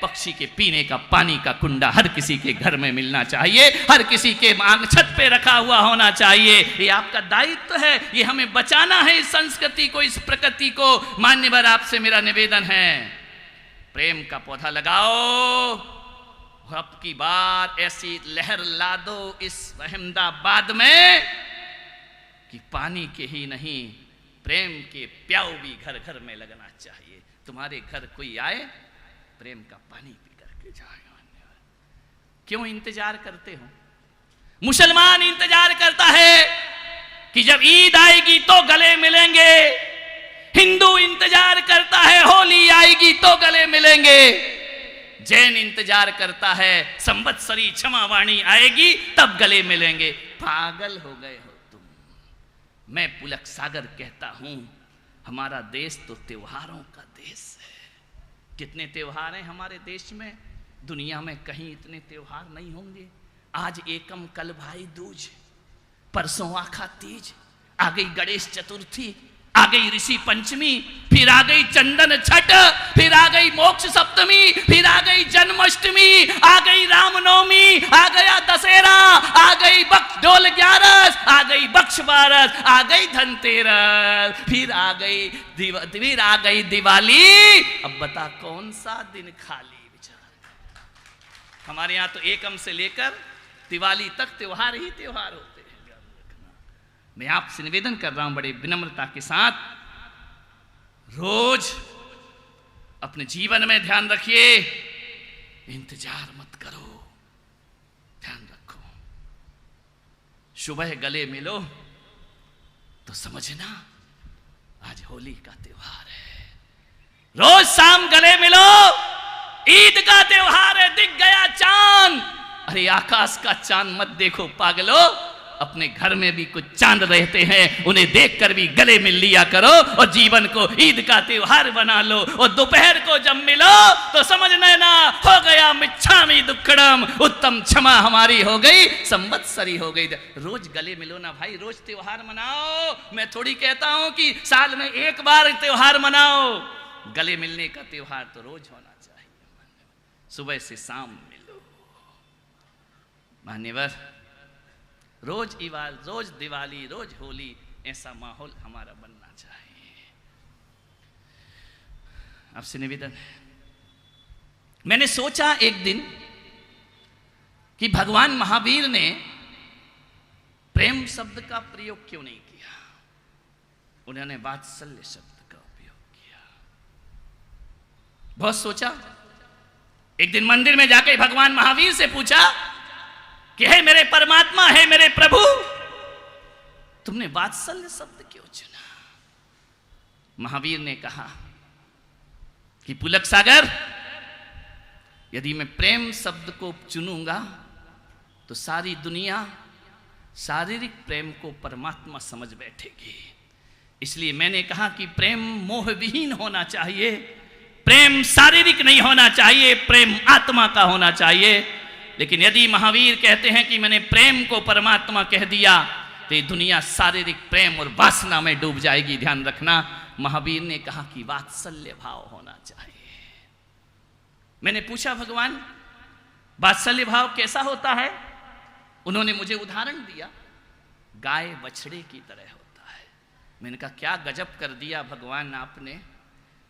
पक्षी के पीने का पानी का कुंडा हर किसी के घर में मिलना चाहिए, हर किसी के आंग छत पे रखा हुआ होना चाहिए। ये आपका दायित्व है, ये हमें बचाना है इस संस्कृति को, इस प्रकृति को। मान्यवर, आपसे मेरा निवेदन है, प्रेम का पौधा लगाओ। अब की बार ऐसी लहर ला दो इस अहमदाबाद में कि पानी के ही नहीं, प्रेम के प्याऊ भी घर घर में लगना चाहिए। तुम्हारे घर कोई आए, प्रेम का पानी पी करके जाएगा। क्यों इंतजार करते हो? मुसलमान इंतजार करता है कि जब ईद आएगी तो गले मिलेंगे, हिंदू इंतजार करता है होली आएगी तो गले मिलेंगे, जैन इंतजार करता है संवत्सरी क्षमावाणी आएगी तब गले मिलेंगे। पागल हो गए हो तुम। मैं पुलक सागर कहता हूं, हमारा देश तो त्योहारों का देश है। कितने त्योहार हैं हमारे देश में, दुनिया में कहीं इतने त्योहार नहीं होंगे। आज एकम, कल भाई दूज, परसों आखा तीज, आ गई गणेश चतुर्थी, आ गई ऋषि पंचमी, फिर आ गई चंदन छठ, फिर आ गई मोक्ष सप्तमी, फिर आ गई जन्माष्टमी, आ गई रामनवमी, आ गया दशहरा, आ गई डोल 11, आ गई बक्ष बारस, आ गई धनतेरस, फिर आ गई दिवाली। अब बता कौन सा दिन खाली विचार। हमारे यहाँ तो एकम से लेकर दिवाली तक त्योहार ही त्योहार होते हैं। मैं आपसे निवेदन कर रहा हूं बड़े विनम्रता के साथ, रोज अपने जीवन में ध्यान रखिए, इंतजार मत करो, ध्यान रखो। सुबह गले मिलो तो समझना आज होली का त्योहार है। रोज शाम गले मिलो, ईद का त्योहार है, दिख गया चांद। अरे आकाश का चांद मत देखो पागलो, अपने घर में भी कुछ चांद रहते हैं, उन्हें देखकर भी गले मिल लिया करो और जीवन को ईद का त्योहार बना लो। और दोपहर को जब मिलो तो समझ लेना हो गया मिच्छामि दुक्कड़म, उत्तम क्षमा हमारी हो गई, संवत्सरी हो गई। रोज गले मिलो ना भाई, रोज त्योहार मनाओ। मैं थोड़ी कहता हूं कि साल में एक बार त्योहार मनाओ, गले मिलने का त्योहार तो रोज होना चाहिए। सुबह से शाम मिलो। मान्यवर, रोज दिवाली, रोज होली, ऐसा माहौल हमारा बनना चाहिए। आपसे निवेदन है, मैंने सोचा एक दिन कि भगवान महावीर ने प्रेम शब्द का प्रयोग क्यों नहीं किया? उन्होंने वात्सल्य शब्द का उपयोग किया। बहुत सोचा। एक दिन मंदिर में जाकर भगवान महावीर से पूछा कि हे मेरे परमात्मा, हे मेरे प्रभु, तुमने वात्सल्य शब्द क्यों चुना? महावीर ने कहा कि पुलक सागर, यदि मैं प्रेम शब्द को चुनूंगा तो सारी दुनिया शारीरिक प्रेम को परमात्मा समझ बैठेगी। इसलिए मैंने कहा कि प्रेम मोह विहीन होना चाहिए, प्रेम शारीरिक नहीं होना चाहिए, प्रेम आत्मा का होना चाहिए। लेकिन यदि महावीर कहते हैं कि मैंने प्रेम को परमात्मा कह दिया तो ये दुनिया शारीरिक प्रेम और वासना में डूब जाएगी। ध्यान रखना, महावीर ने कहा कि वात्सल्य भाव होना चाहिए। मैंने पूछा भगवान वात्सल्य भाव कैसा होता है? उन्होंने मुझे उदाहरण दिया, गाय बछड़े की तरह होता है। मैंने कहा क्या गजब कर दिया भगवान आपने,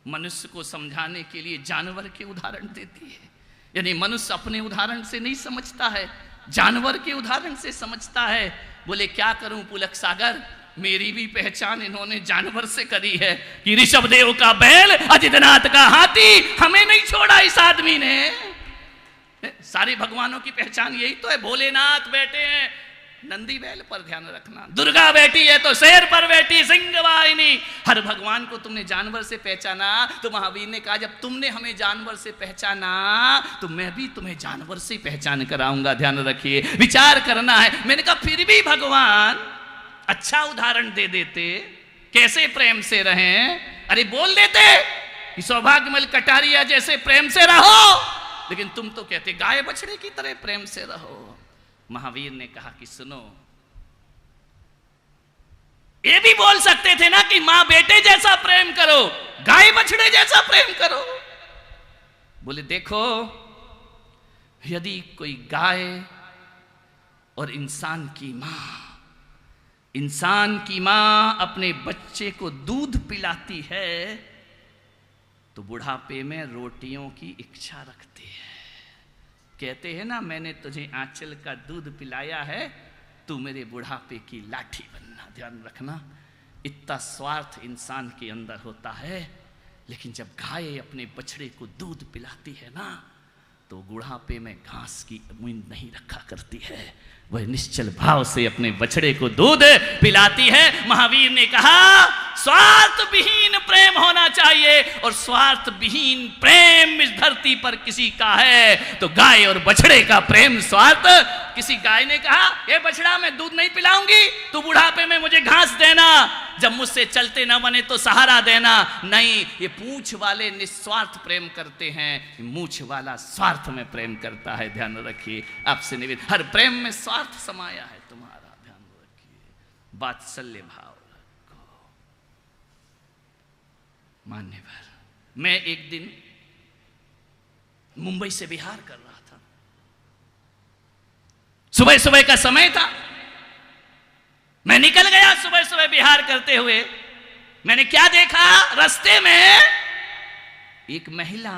मनुष्य को समझाने के लिए जानवर के उदाहरण देती है। यानी मनुष्य अपने उदाहरण से नहीं समझता है, जानवर के उदाहरण से समझता है। बोले क्या करूं पुलक सागर, मेरी भी पहचान इन्होंने जानवर से करी है कि ऋषभदेव का बैल, अजितनाथ का हाथी, हमें नहीं छोड़ा इस आदमी ने। सारे भगवानों की पहचान यही तो है। भोलेनाथ बैठे हैं नंदी बैल पर, ध्यान रखना, दुर्गा बैठी है तो शेर पर बैठी, सिंह वाहिनी। हर भगवान को तुमने जानवर से पहचाना तो महावीर ने कहा जब तुमने हमें जानवर से पहचाना तो मैं भी तुम्हें जानवर से पहचान कराऊंगा। ध्यान रखिए, विचार करना है। मैंने कहा फिर भी भगवान अच्छा उदाहरण दे देते, कैसे प्रेम से रहें। अरे बोल देते कि सौभाग्यमल कटारिया जैसे प्रेम से रहो, लेकिन तुम तो कहते गाय बछड़े की तरह प्रेम से रहो। महावीर ने कहा कि सुनो, ये भी बोल सकते थे ना कि मां बेटे जैसा प्रेम करो, गाय बछड़े जैसा प्रेम करो। बोले देखो, यदि कोई गाय और इंसान की मां अपने बच्चे को दूध पिलाती है तो बुढ़ापे में रोटियों की इच्छा रखती है। कहते हैं ना, मैंने तुझे आंचल का दूध पिलाया है, तू मेरे बुढ़ापे की लाठी बनना। ध्यान रखना, इतना स्वार्थ इंसान के अंदर होता है। लेकिन जब गाय अपने बछड़े को दूध पिलाती है ना, तो बुढ़ापे में घास की उम्मीद नहीं रखा करती है, वह निश्चल भाव से अपने बछड़े को दूध पिलाती है। महावीर ने कहा स्वार्थ विहीन प्रेम होना चाहिए, और स्वार्थ विहीन प्रेम इस धरती पर किसी का है तो गाय और बछड़े का प्रेम स्वार्थ। किसी गाय ने कहा ये बछड़ा मैं दूध नहीं पिलाऊंगी, तू बुढ़ापे में मुझे घास देना, जब मुझसे चलते ना बने तो सहारा देना। नहीं, ये पूंछ वाले निस्वार्थ प्रेम करते हैं, मूंछ वाला स्वार्थ में प्रेम करता है। ध्यान रखिए, आपसे निवेदन, हर प्रेम में स्वार्थ समाया है तुम्हारा। ध्यान रखिए, वात्सल्य भाव रखो। मान्यवर, मैं एक दिन मुंबई से बिहार कर रहा था, सुबह सुबह का समय था। मैं निकल गया सुबह सुबह बिहार करते हुए। मैंने क्या देखा, रास्ते में एक महिला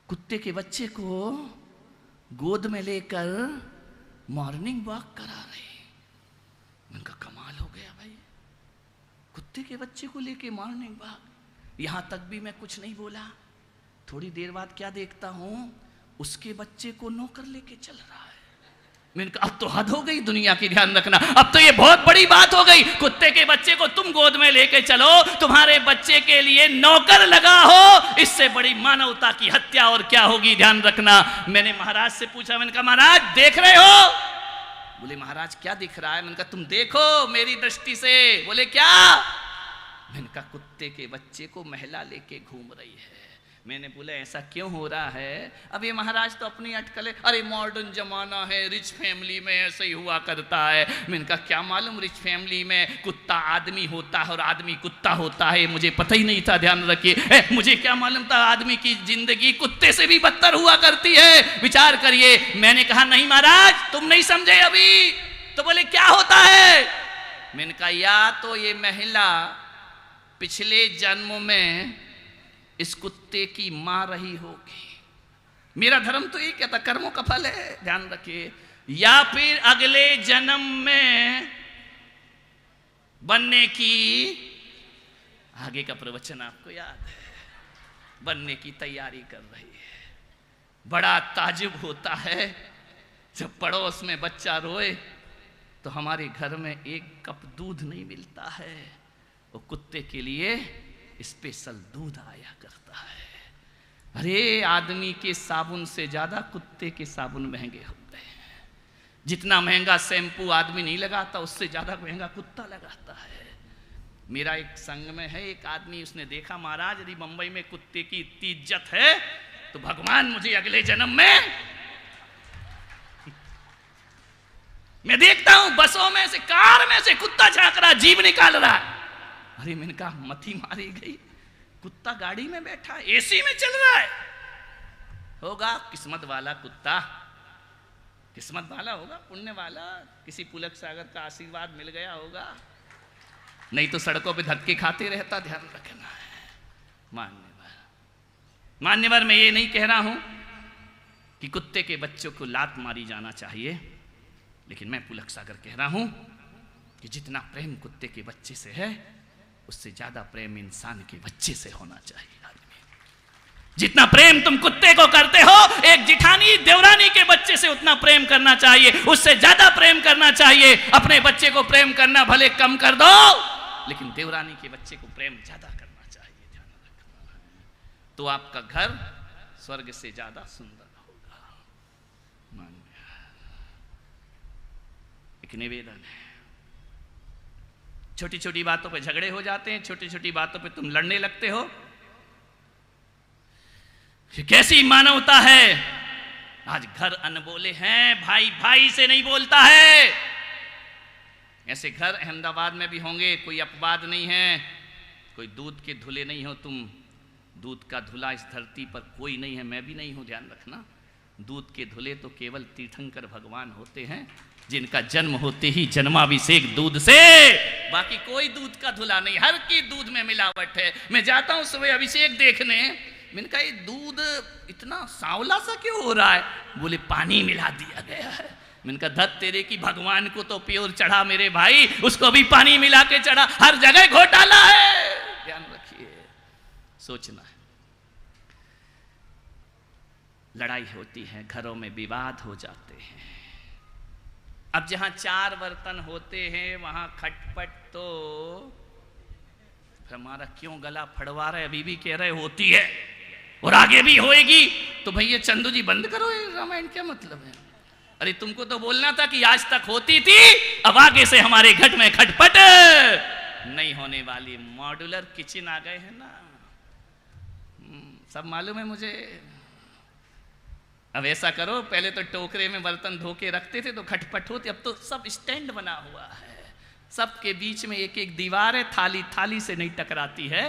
कुत्ते के बच्चे को गोद में लेकर मॉर्निंग वॉक करा रही। मैंने कहा कमाल हो गया भाई, कुत्ते के बच्चे को लेके मॉर्निंग वॉक। यहां तक भी मैं कुछ नहीं बोला। थोड़ी देर बाद क्या देखता हूं, उसके बच्चे को नौकर लेके चल रहा है। मैंने कहा अब तो हद हो गई दुनिया की। ध्यान रखना, अब तो ये बहुत बड़ी बात हो गई। कुत्ते के बच्चे को तुम गोद में लेके चलो, तुम्हारे बच्चे के लिए नौकर लगा हो, इससे बड़ी मानवता की हत्या और क्या होगी। ध्यान रखना। मैंने महाराज से पूछा, मैंने कहा महाराज देख रहे हो? बोले महाराज क्या दिख रहा है? मैंने कहा तुम देखो मेरी दृष्टि से। बोले क्या? मैंने कहा कुत्ते के बच्चे को महिला लेके घूम रही है। मैंने बोला ऐसा क्यों हो रहा है? अब ये महाराज तो अपनी अटकलें, अरे मॉडर्न जमाना है, रिच फैमिली में ऐसे ही हुआ करता है। मैंने कहा क्या मालूम, रिच फैमिली में कुत्ता आदमी होता है और आदमी कुत्ता होता है, मुझे पता ही नहीं था। ध्यान रखिए, मुझे क्या मालूम था आदमी की जिंदगी कुत्ते से भी बदतर हुआ करती है। विचार करिए। मैंने कहा नहीं महाराज तुम नहीं समझे अभी। तो बोले क्या होता है? मैंने कहा या तो ये महिला पिछले जन्म में इस कुत्ते की मां रही होगी। मेरा धर्म तो ये कहता कर्मों का फल है। ध्यान रखिए, या फिर अगले जन्म में बनने की, आगे का प्रवचन आपको याद है, बनने की तैयारी कर रही है। बड़ा ताजुब होता है जब पड़ोस में बच्चा रोए तो हमारे घर में एक कप दूध नहीं मिलता है, वो कुत्ते के लिए स्पेशल दूध आया करता है। अरे आदमी के साबुन से ज्यादा कुत्ते के साबुन महंगे होते हैं। जितना महंगा शैम्पू आदमी नहीं लगाता उससे ज्यादा महंगा कुत्ता लगाता है। मेरा एक संग में है एक आदमी, उसने देखा महाराज यदि मुंबई में कुत्ते की इतनी इज्जत है तो भगवान मुझे अगले जन्म में, मैं देखता हूं बसों में से, कार में से कुत्ता झांक रहा, जीभ निकाल रहा है। अरे मैंने कहा मती मारी गई, कुत्ता गाड़ी में बैठा है, एसी में चल रहा है। होगा किस्मत वाला कुत्ता, किस्मत वाला होगा, पुण्य वाला, किसी पुलक सागर का आशीर्वाद मिल गया होगा, नहीं तो सड़कों पे धक्के खाते रहता। ध्यान रखना है। मान्यवर मैं ये नहीं कह रहा हूं कि कुत्ते के बच्चों को लात मारी जाना चाहिए, लेकिन मैं पुलक सागर कह रहा हूं कि जितना प्रेम कुत्ते के बच्चे से है उससे ज्यादा प्रेम इंसान के बच्चे से होना चाहिए। जितना प्रेम तुम कुत्ते को करते हो एक जिठानी देवरानी के बच्चे से उतना प्रेम करना चाहिए, उससे ज्यादा प्रेम करना चाहिए। अपने बच्चे को प्रेम करना भले कम कर दो, लेकिन देवरानी के बच्चे को प्रेम ज्यादा करना चाहिए। ध्यान रखना, तो आपका घर स्वर्ग से ज्यादा सुंदर होगा। एक निवेदन है, छोटी छोटी बातों पे झगड़े हो जाते हैं, छोटी छोटी बातों पे तुम लड़ने लगते हो। ये कैसी मानवता है? आज घर अनबोले हैं, भाई भाई से नहीं बोलता है। ऐसे घर अहमदाबाद में भी होंगे, कोई अपवाद नहीं है। कोई दूध के धुले नहीं हो तुम, दूध का धुला इस धरती पर कोई नहीं है, मैं भी नहीं हूं। ध्यान रखना, दूध के धुले तो केवल तीर्थंकर भगवान होते हैं, जिनका जन्म होते ही जन्माभिषेक दूध से, बाकी कोई दूध का धुला नहीं। हर की दूध में मिलावट है। मैं जाता हूं सुबह अभिषेक देखने, मैंने कहा ये दूध इतना सांवला सा क्यों हो रहा है? बोले पानी मिला दिया गया है। मैंने कहा धत तेरे की, भगवान को तो प्योर चढ़ा मेरे भाई, उसको भी पानी मिला के चढ़ा। हर जगह घोटाला है। ध्यान रखिए, सोचना है। लड़ाई होती है, घरों में विवाद हो जाते हैं। अब जहां 4 बर्तन होते हैं वहां खटपट तो हमारा क्यों गला फड़वा रहे, अभी भी कह रहे होती है और आगे भी होएगी। तो भैया चंदू जी बंद करो, ये रामायण क्या मतलब है? अरे तुमको तो बोलना था कि आज तक होती थी, अब आगे से हमारे घर में खटपट नहीं होने वाली। मॉड्यूलर किचन आ गए हैं ना, सब मालूम है मुझे। अब ऐसा करो, पहले तो टोकरे में बर्तन धो के रखते थे तो खटपट होती, अब तो सब स्टैंड बना हुआ है, सबके बीच में एक एक दीवार है, थाली थाली से नहीं टकराती है,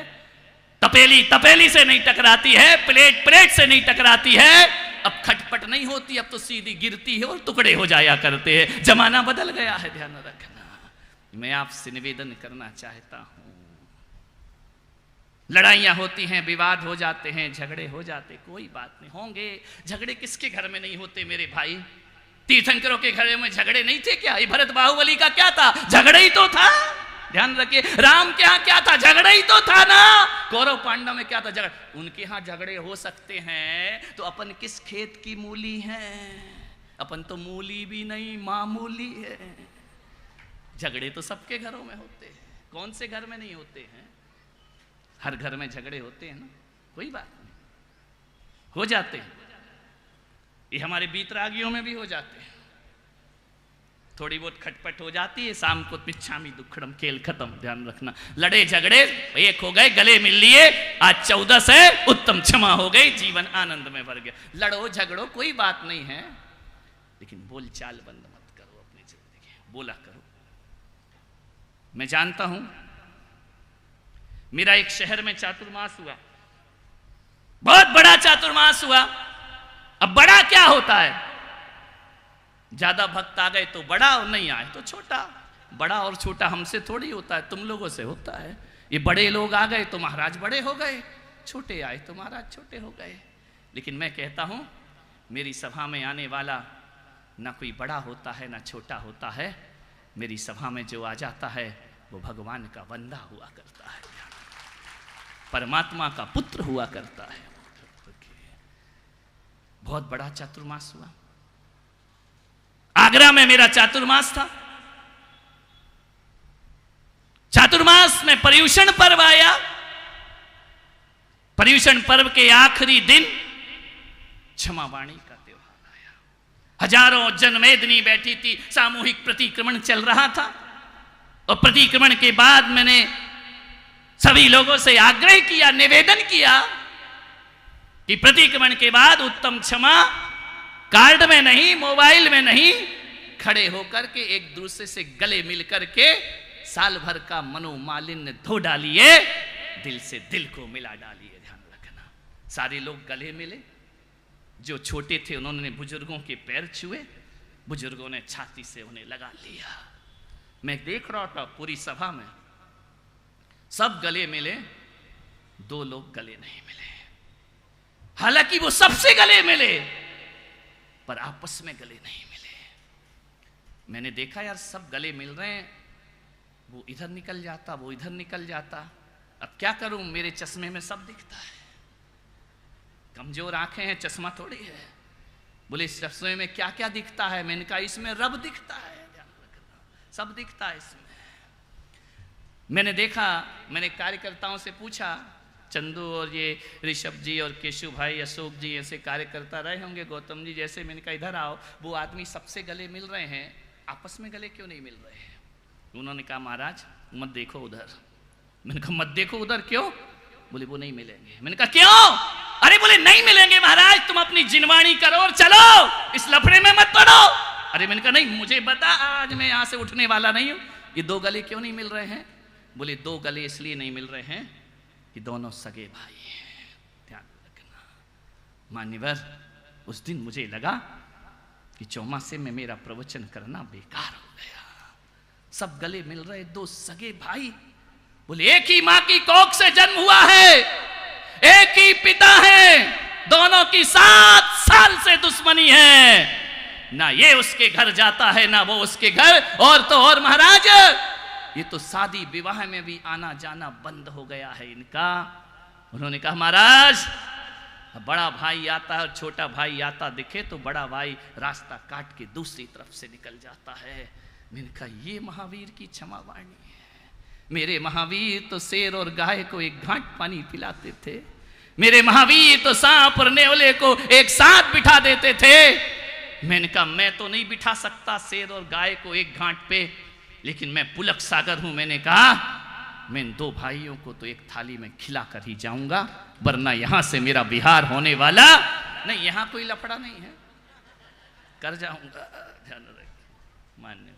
तपेली तपेली से नहीं टकराती है, प्लेट प्लेट से नहीं टकराती है। अब खटपट नहीं होती, अब तो सीधी गिरती है और टुकड़े हो जाया करते हैं। जमाना बदल गया है, ध्यान रखना। मैं आपसे निवेदन करना चाहता हूं, लड़ाइयां होती हैं, विवाद हो जाते हैं, झगड़े हो जाते, कोई बात नहीं, होंगे झगड़े। किसके घर में नहीं होते मेरे भाई? तीर्थंकरों के घर में झगड़े नहीं थे क्या? ये भरत बाहुबली का क्या था? झगड़ा ही तो था। ध्यान रखिए, राम के यहाँ क्या था? झगड़ा ही तो था ना। कौरव पांडव में क्या था? झगड़ा। उनके यहाँ झगड़े हो सकते हैं तो अपन किस खेत की मूली हैं? अपन तो मूली भी नहीं, मामूली है। झगड़े तो सबके घरों में होते हैं, कौन से घर में नहीं होते हैं? हर घर में झगड़े होते हैं ना, कोई बात नहीं, हो जाते हैं। ये हमारे बीतरागियों में भी हो जाते हैं। थोड़ी बहुत खटपट हो जाती है, शाम को पिछामी दुखड़म, खेल खत्म। ध्यान रखना, लड़े झगड़े एक हो गए, गले मिल लिए, आज 14 से उत्तम क्षमा हो गई, जीवन आनंद में भर गया। लड़ो झगड़ो कोई बात नहीं है, लेकिन बोलचाल बंद मत करो अपनी जिंदगी, बोला करो। मैं जानता हूं, मेरा एक शहर में चातुर्मास हुआ, बहुत बड़ा चातुर्मास हुआ। अब बड़ा क्या होता है? ज्यादा भक्त आ गए तो बड़ा, और नहीं आए तो छोटा। बड़ा और छोटा हमसे थोड़ी होता है, तुम लोगों से होता है। ये बड़े लोग आ गए तो महाराज बड़े हो गए, छोटे आए तो महाराज छोटे हो गए। लेकिन मैं कहता हूं, मेरी सभा में आने वाला ना कोई बड़ा होता है ना छोटा होता है, मेरी सभा में जो आ जाता है वो भगवान का बंदा हुआ करता है, परमात्मा का पुत्र हुआ करता है। बहुत बड़ा चातुर्मास हुआ। आगरा में मेरा चातुर्मास था। चातुर्मास में पर्युषण पर्व आया। पर्युषण पर्व के आखिरी दिन क्षमावाणी का त्योहार आया। हजारों जनमेदिनी बैठी थी, सामूहिक प्रतिक्रमण चल रहा था। और प्रतिक्रमण के बाद मैंने सभी लोगों से आग्रह किया, निवेदन किया कि प्रतिक्रमण के बाद उत्तम क्षमा कार्ड में नहीं, मोबाइल में नहीं, खड़े होकर के एक दूसरे से गले मिलकर के साल भर का मनोमालिन्य धो डालिए, दिल से दिल को मिला डालिए। ध्यान रखना। सारे लोग गले मिले। जो छोटे थे उन्होंने बुजुर्गों के पैर छुए, बुजुर्गों ने छाती से उन्हें लगा लिया। मैं देख रहा था पूरी सभा में सब गले मिले, 2 लोग गले नहीं मिले। हालांकि वो सबसे गले मिले पर आपस में गले नहीं मिले। मैंने देखा यार सब गले मिल रहे हैं, वो इधर निकल जाता, वो इधर निकल जाता। अब क्या करूं, मेरे चश्मे में सब दिखता है। कमजोर आंखें हैं, चश्मा थोड़ी है। बोले इस चश्मे में क्या क्या दिखता है? मैंने कहा इसमें रब दिखता है, सब दिखता है इसमें। मैंने देखा, मैंने कार्यकर्ताओं से पूछा, चंदू और ये ऋषभ जी और केशु भाई, अशोक जी ऐसे कार्यकर्ता रहे होंगे, गौतम जी जैसे। मैंने कहा इधर आओ, वो आदमी सबसे गले मिल रहे हैं, आपस में गले क्यों नहीं मिल रहे हैं? उन्होंने कहा महाराज मत देखो उधर। मैंने कहा मत देखो उधर, क्यों? बोले वो नहीं मिलेंगे। मैंने कहा क्यों? अरे बोले नहीं मिलेंगे महाराज, तुम अपनी जिनवाणी करो और चलो, इस लफड़े में मत पड़ो। अरे मैंने कहा नहीं, मुझे बता, आज मैं यहां से उठने वाला नहीं हूं। ये 2 गले क्यों नहीं मिल रहे हैं? बोले 2 गले इसलिए नहीं मिल रहे हैं कि दोनों सगे भाई हैं। ध्यान रखना मान्यवर, उस दिन मुझे लगा कि चौमासे में मेरा प्रवचन करना बेकार हो गया। सब गले मिल रहे, 2 सगे भाई। बोले एक ही मां की कोख से जन्म हुआ है, एक ही पिता है, दोनों की 7 साल से दुश्मनी है। ना ये उसके घर जाता है ना वो उसके घर। और तो और महाराज, ये तो शादी विवाह में भी आना जाना बंद हो गया है इनका। उन्होंने कहा महाराज बड़ा भाई आता है और छोटा भाई आता दिखे तो बड़ा भाई रास्ता काट के दूसरी तरफ से निकल जाता है। मैंने कहा ये महावीर की क्षमावाणी है। मेरे महावीर तो शेर और गाय को एक घाट पानी पिलाते थे। मेरे महावीर तो सांप और नेवले को एक साथ बिठा देते थे। मैंने कहा मैं तो नहीं बिठा सकता शेर और गाय को एक घाट पे, लेकिन मैं पुलक सागर हूं। मैंने कहा मैं इन 2 भाइयों को तो एक थाली में खिला कर ही जाऊंगा, वरना यहां से मेरा बिहार होने वाला नहीं। यहां कोई लफड़ा नहीं है, कर जाऊंगा। ध्यान रखिए मान्य।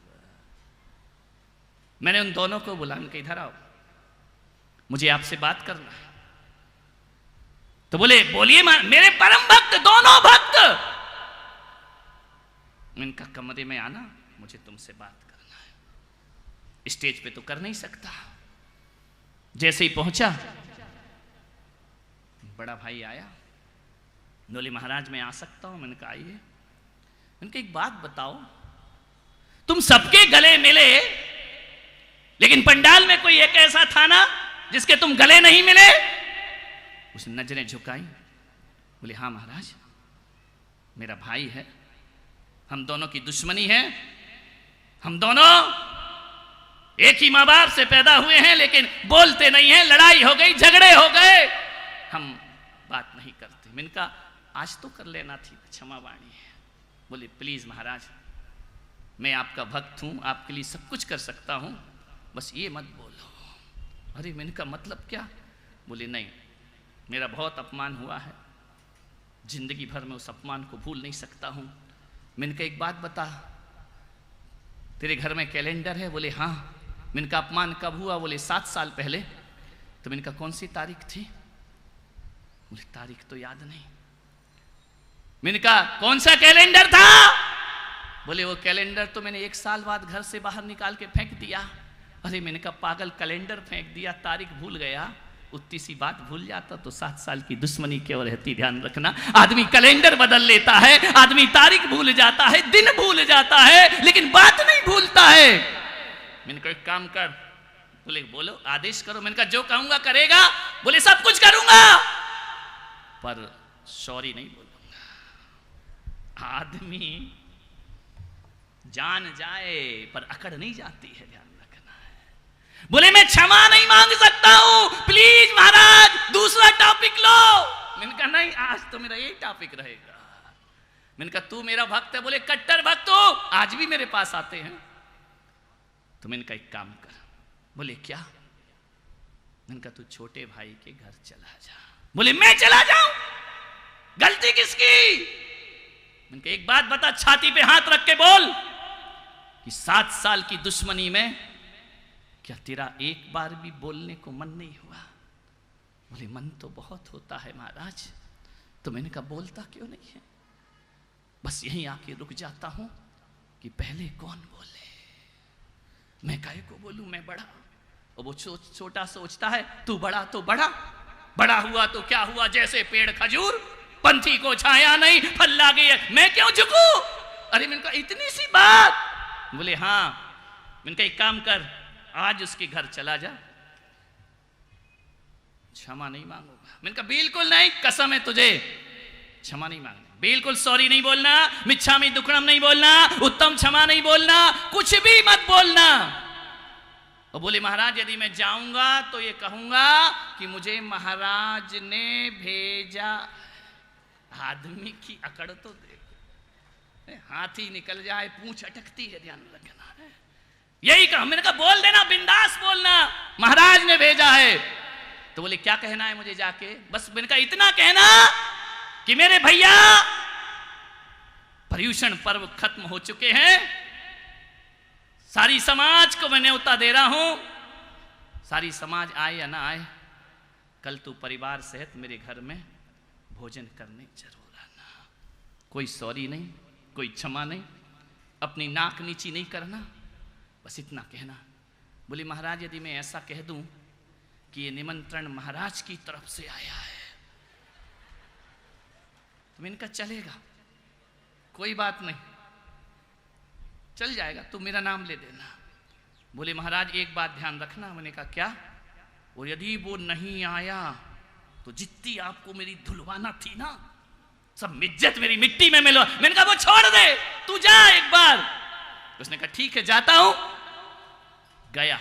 मैंने उन दोनों को बुला के इधर आओ, मुझे आपसे बात करना है। तो बोले बोलिए मेरे परम भक्त, दोनों भक्त। इनका कमरे में आना, मुझे तुमसे बात करना है। स्टेज पे तो कर नहीं सकता। जैसे ही पहुंचा बड़ा भाई आया, बोले महाराज मैं आ सकता हूं? मैंने कहा आइए। मैंने कहा एक बात बताओ, तुम सबके गले मिले लेकिन पंडाल में कोई एक ऐसा था ना जिसके तुम गले नहीं मिले? उसने नजरें झुकाई, बोले हाँ महाराज मेरा भाई है, हम दोनों की दुश्मनी है, हम दोनों एक ही माँ बाप से पैदा हुए हैं लेकिन बोलते नहीं हैं, लड़ाई हो गई, झगड़े हो गए, हम बात नहीं करते। मैंने कहा आज तो कर लेना थी, क्षमावाणी है। बोले प्लीज महाराज मैं आपका भक्त हूं, आपके लिए सब कुछ कर सकता हूं, बस ये मत बोलो। अरे मैंने कहा मतलब क्या? बोले नहीं मेरा बहुत अपमान हुआ है, जिंदगी भर में उस अपमान को भूल नहीं सकता हूं। मैंने कहा एक बात बता, तेरे घर में कैलेंडर है? बोले हाँ। मैंने कहा अपमान कब हुआ? बोले 7 साल पहले। तो मैंने कहा कौन सी तारीख थी? बोले तारीख तो याद नहीं। मैंने कहा कौन सा कैलेंडर था? बोले वो कैलेंडर तो मैंने 1 साल बाद घर से बाहर निकाल के फेंक दिया। अरे मैंने कहा पागल, कैलेंडर फेंक दिया, तारीख भूल गया? उतनी सी बात भूल जाता तो 7 साल की दुश्मनी क्यों रहती। ध्यान रखना, आदमी कैलेंडर बदल लेता है, आदमी तारीख भूल जाता है, दिन भूल जाता है, लेकिन बात नहीं भूलता है। मैंने कहा एक काम कर, बोले बोलो आदेश करो। मैंने कहा जो कहूंगा करेगा। बोले सब कुछ करूंगा पर सॉरी नहीं बोलूंगा। आदमी जान जाए पर अकड़ नहीं जाती है, ध्यान रखना है। बोले मैं क्षमा नहीं मांग सकता हूं, प्लीज महाराज दूसरा टॉपिक लो। मैंने कहा नहीं, आज तो मेरा यही टॉपिक रहेगा। मैंने कहा तू मेरा भक्त है। बोले कट्टर भक्त हो, आज भी मेरे पास आते हैं। तो मैंने कहा एक काम कर। बोले क्या? मैंने कहा तू छोटे भाई के घर चला जा। बोले मैं चला जाऊं? गलती किसकी? मैंने कहा एक बात बता, छाती पे हाथ रख के बोल कि 7 साल की दुश्मनी में क्या तेरा एक बार भी बोलने को मन नहीं हुआ? बोले मन तो बहुत होता है महाराज। तो मैंने कहा बोलता क्यों नहीं है? बस यहीं आके रुक जाता हूं कि पहले कौन बोले, मैं काहे को बोलूं, मैं बड़ा। और वो छोटा सोचता है तू बड़ा तो बड़ा, बड़ा हुआ तो क्या हुआ, जैसे पेड़ खजूर, पंथी को छाया नहीं, फल लागे मैं क्यों झुकूं? अरे मैंने कहा इतनी सी बात? बोले हाँ। मैंने कहा एक काम कर, आज उसके घर चला जा, क्षमा नहीं मांगूंगा। मैंने कहा बिल्कुल नहीं, कसम है तुझे, क्षमा नहीं मांगना, बिल्कुल सॉरी नहीं बोलना, मिच्छामि दुक्कड़म नहीं बोलना, उत्तम क्षमा नहीं बोलना, कुछ भी मत बोलना। और बोले महाराज यदि मैं जाऊंगा तो ये कहूंगा कि मुझे महाराज ने भेजा। आदमी की अकड़ तो देख, हाथी निकल जाए पूंछ अटकती है, ध्यान रखना है। यही कहा। मैंने कहा बोल देना, बिंदास बोलना, महाराज ने भेजा है। तो बोले क्या कहना है मुझे जाके? बस मैंने कहा इतना कहना कि मेरे भैया पर्युषण पर्व खत्म हो चुके हैं, सारी समाज को मैं न्योता दे रहा हूं, सारी समाज आए या ना आए, कल तू परिवार सहित मेरे घर में भोजन करने जरूर आना। कोई सॉरी नहीं, कोई क्षमा नहीं, अपनी नाक नीची नहीं करना, बस इतना कहना। बोले महाराज यदि मैं ऐसा कह दूं कि ये निमंत्रण महाराज की तरफ से आया है, तो मैंने कहा चलेगा, कोई बात नहीं, चल जाएगा, तू मेरा नाम ले देना। बोले महाराज एक बात ध्यान रखना। मैंने कहा क्या? और यदि वो नहीं आया तो जितनी आपको मेरी धुलवाना थी ना, सब इज्जत मेरी मिट्टी में मिलो। मैंने कहा वो छोड़ दे, तू जा एक बार। उसने कहा ठीक है जाता हूं। गया,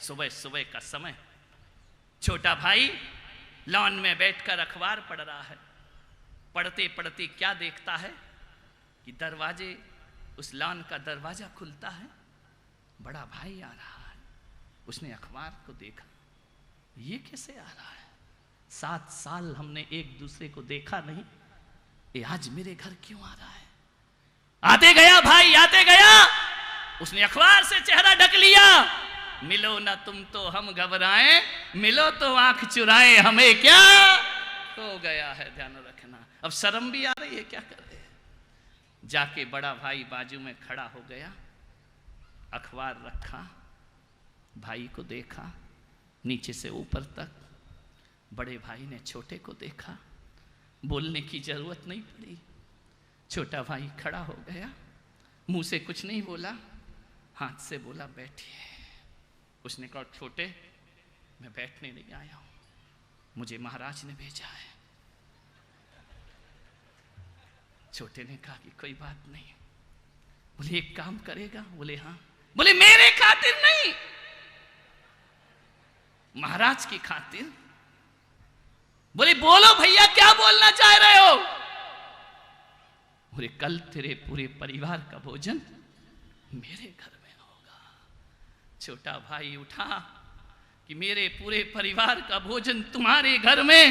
सुबह सुबह का समय, छोटा भाई लॉन में बैठकर अखबार पढ़ रहा है। पढ़ते पढ़ते क्या देखता है कि दरवाजे, उस लॉन का दरवाजा खुलता है, बड़ा भाई आ रहा है। उसने अखबार को देखा, ये कैसे आ रहा है? 7 साल हमने एक दूसरे को देखा नहीं, ये आज मेरे घर क्यों आ रहा है? आते गया भाई, आते गया, उसने अखबार से चेहरा ढक लिया। मिलो ना तुम तो हम घबराएं, मिलो तो आंख चुराए हमें क्या हो गया है। ध्यान रखना। अब शर्म भी आ रही है, क्या कर रहे हैं? जाके बड़ा भाई बाजू में खड़ा हो गया, अखबार रखा, भाई को देखा नीचे से ऊपर तक। बड़े भाई ने छोटे को देखा, बोलने की जरूरत नहीं पड़ी, छोटा भाई खड़ा हो गया, मुंह से कुछ नहीं बोला, हाथ से बोला बैठिए। उसने कहा छोटे मैं बैठने नहीं आया हूं, मुझे महाराज ने भेजा है। छोटे ने कहा कि कोई बात नहीं। बोले एक काम करेगा? बोले हाँ। बोले मेरे खातिर नहीं, महाराज की खातिर। बोले बोलो भैया क्या बोलना चाह रहे हो? बोले कल तेरे पूरे परिवार का भोजन मेरे घर में होगा। छोटा भाई उठा कि मेरे पूरे परिवार का भोजन तुम्हारे घर में?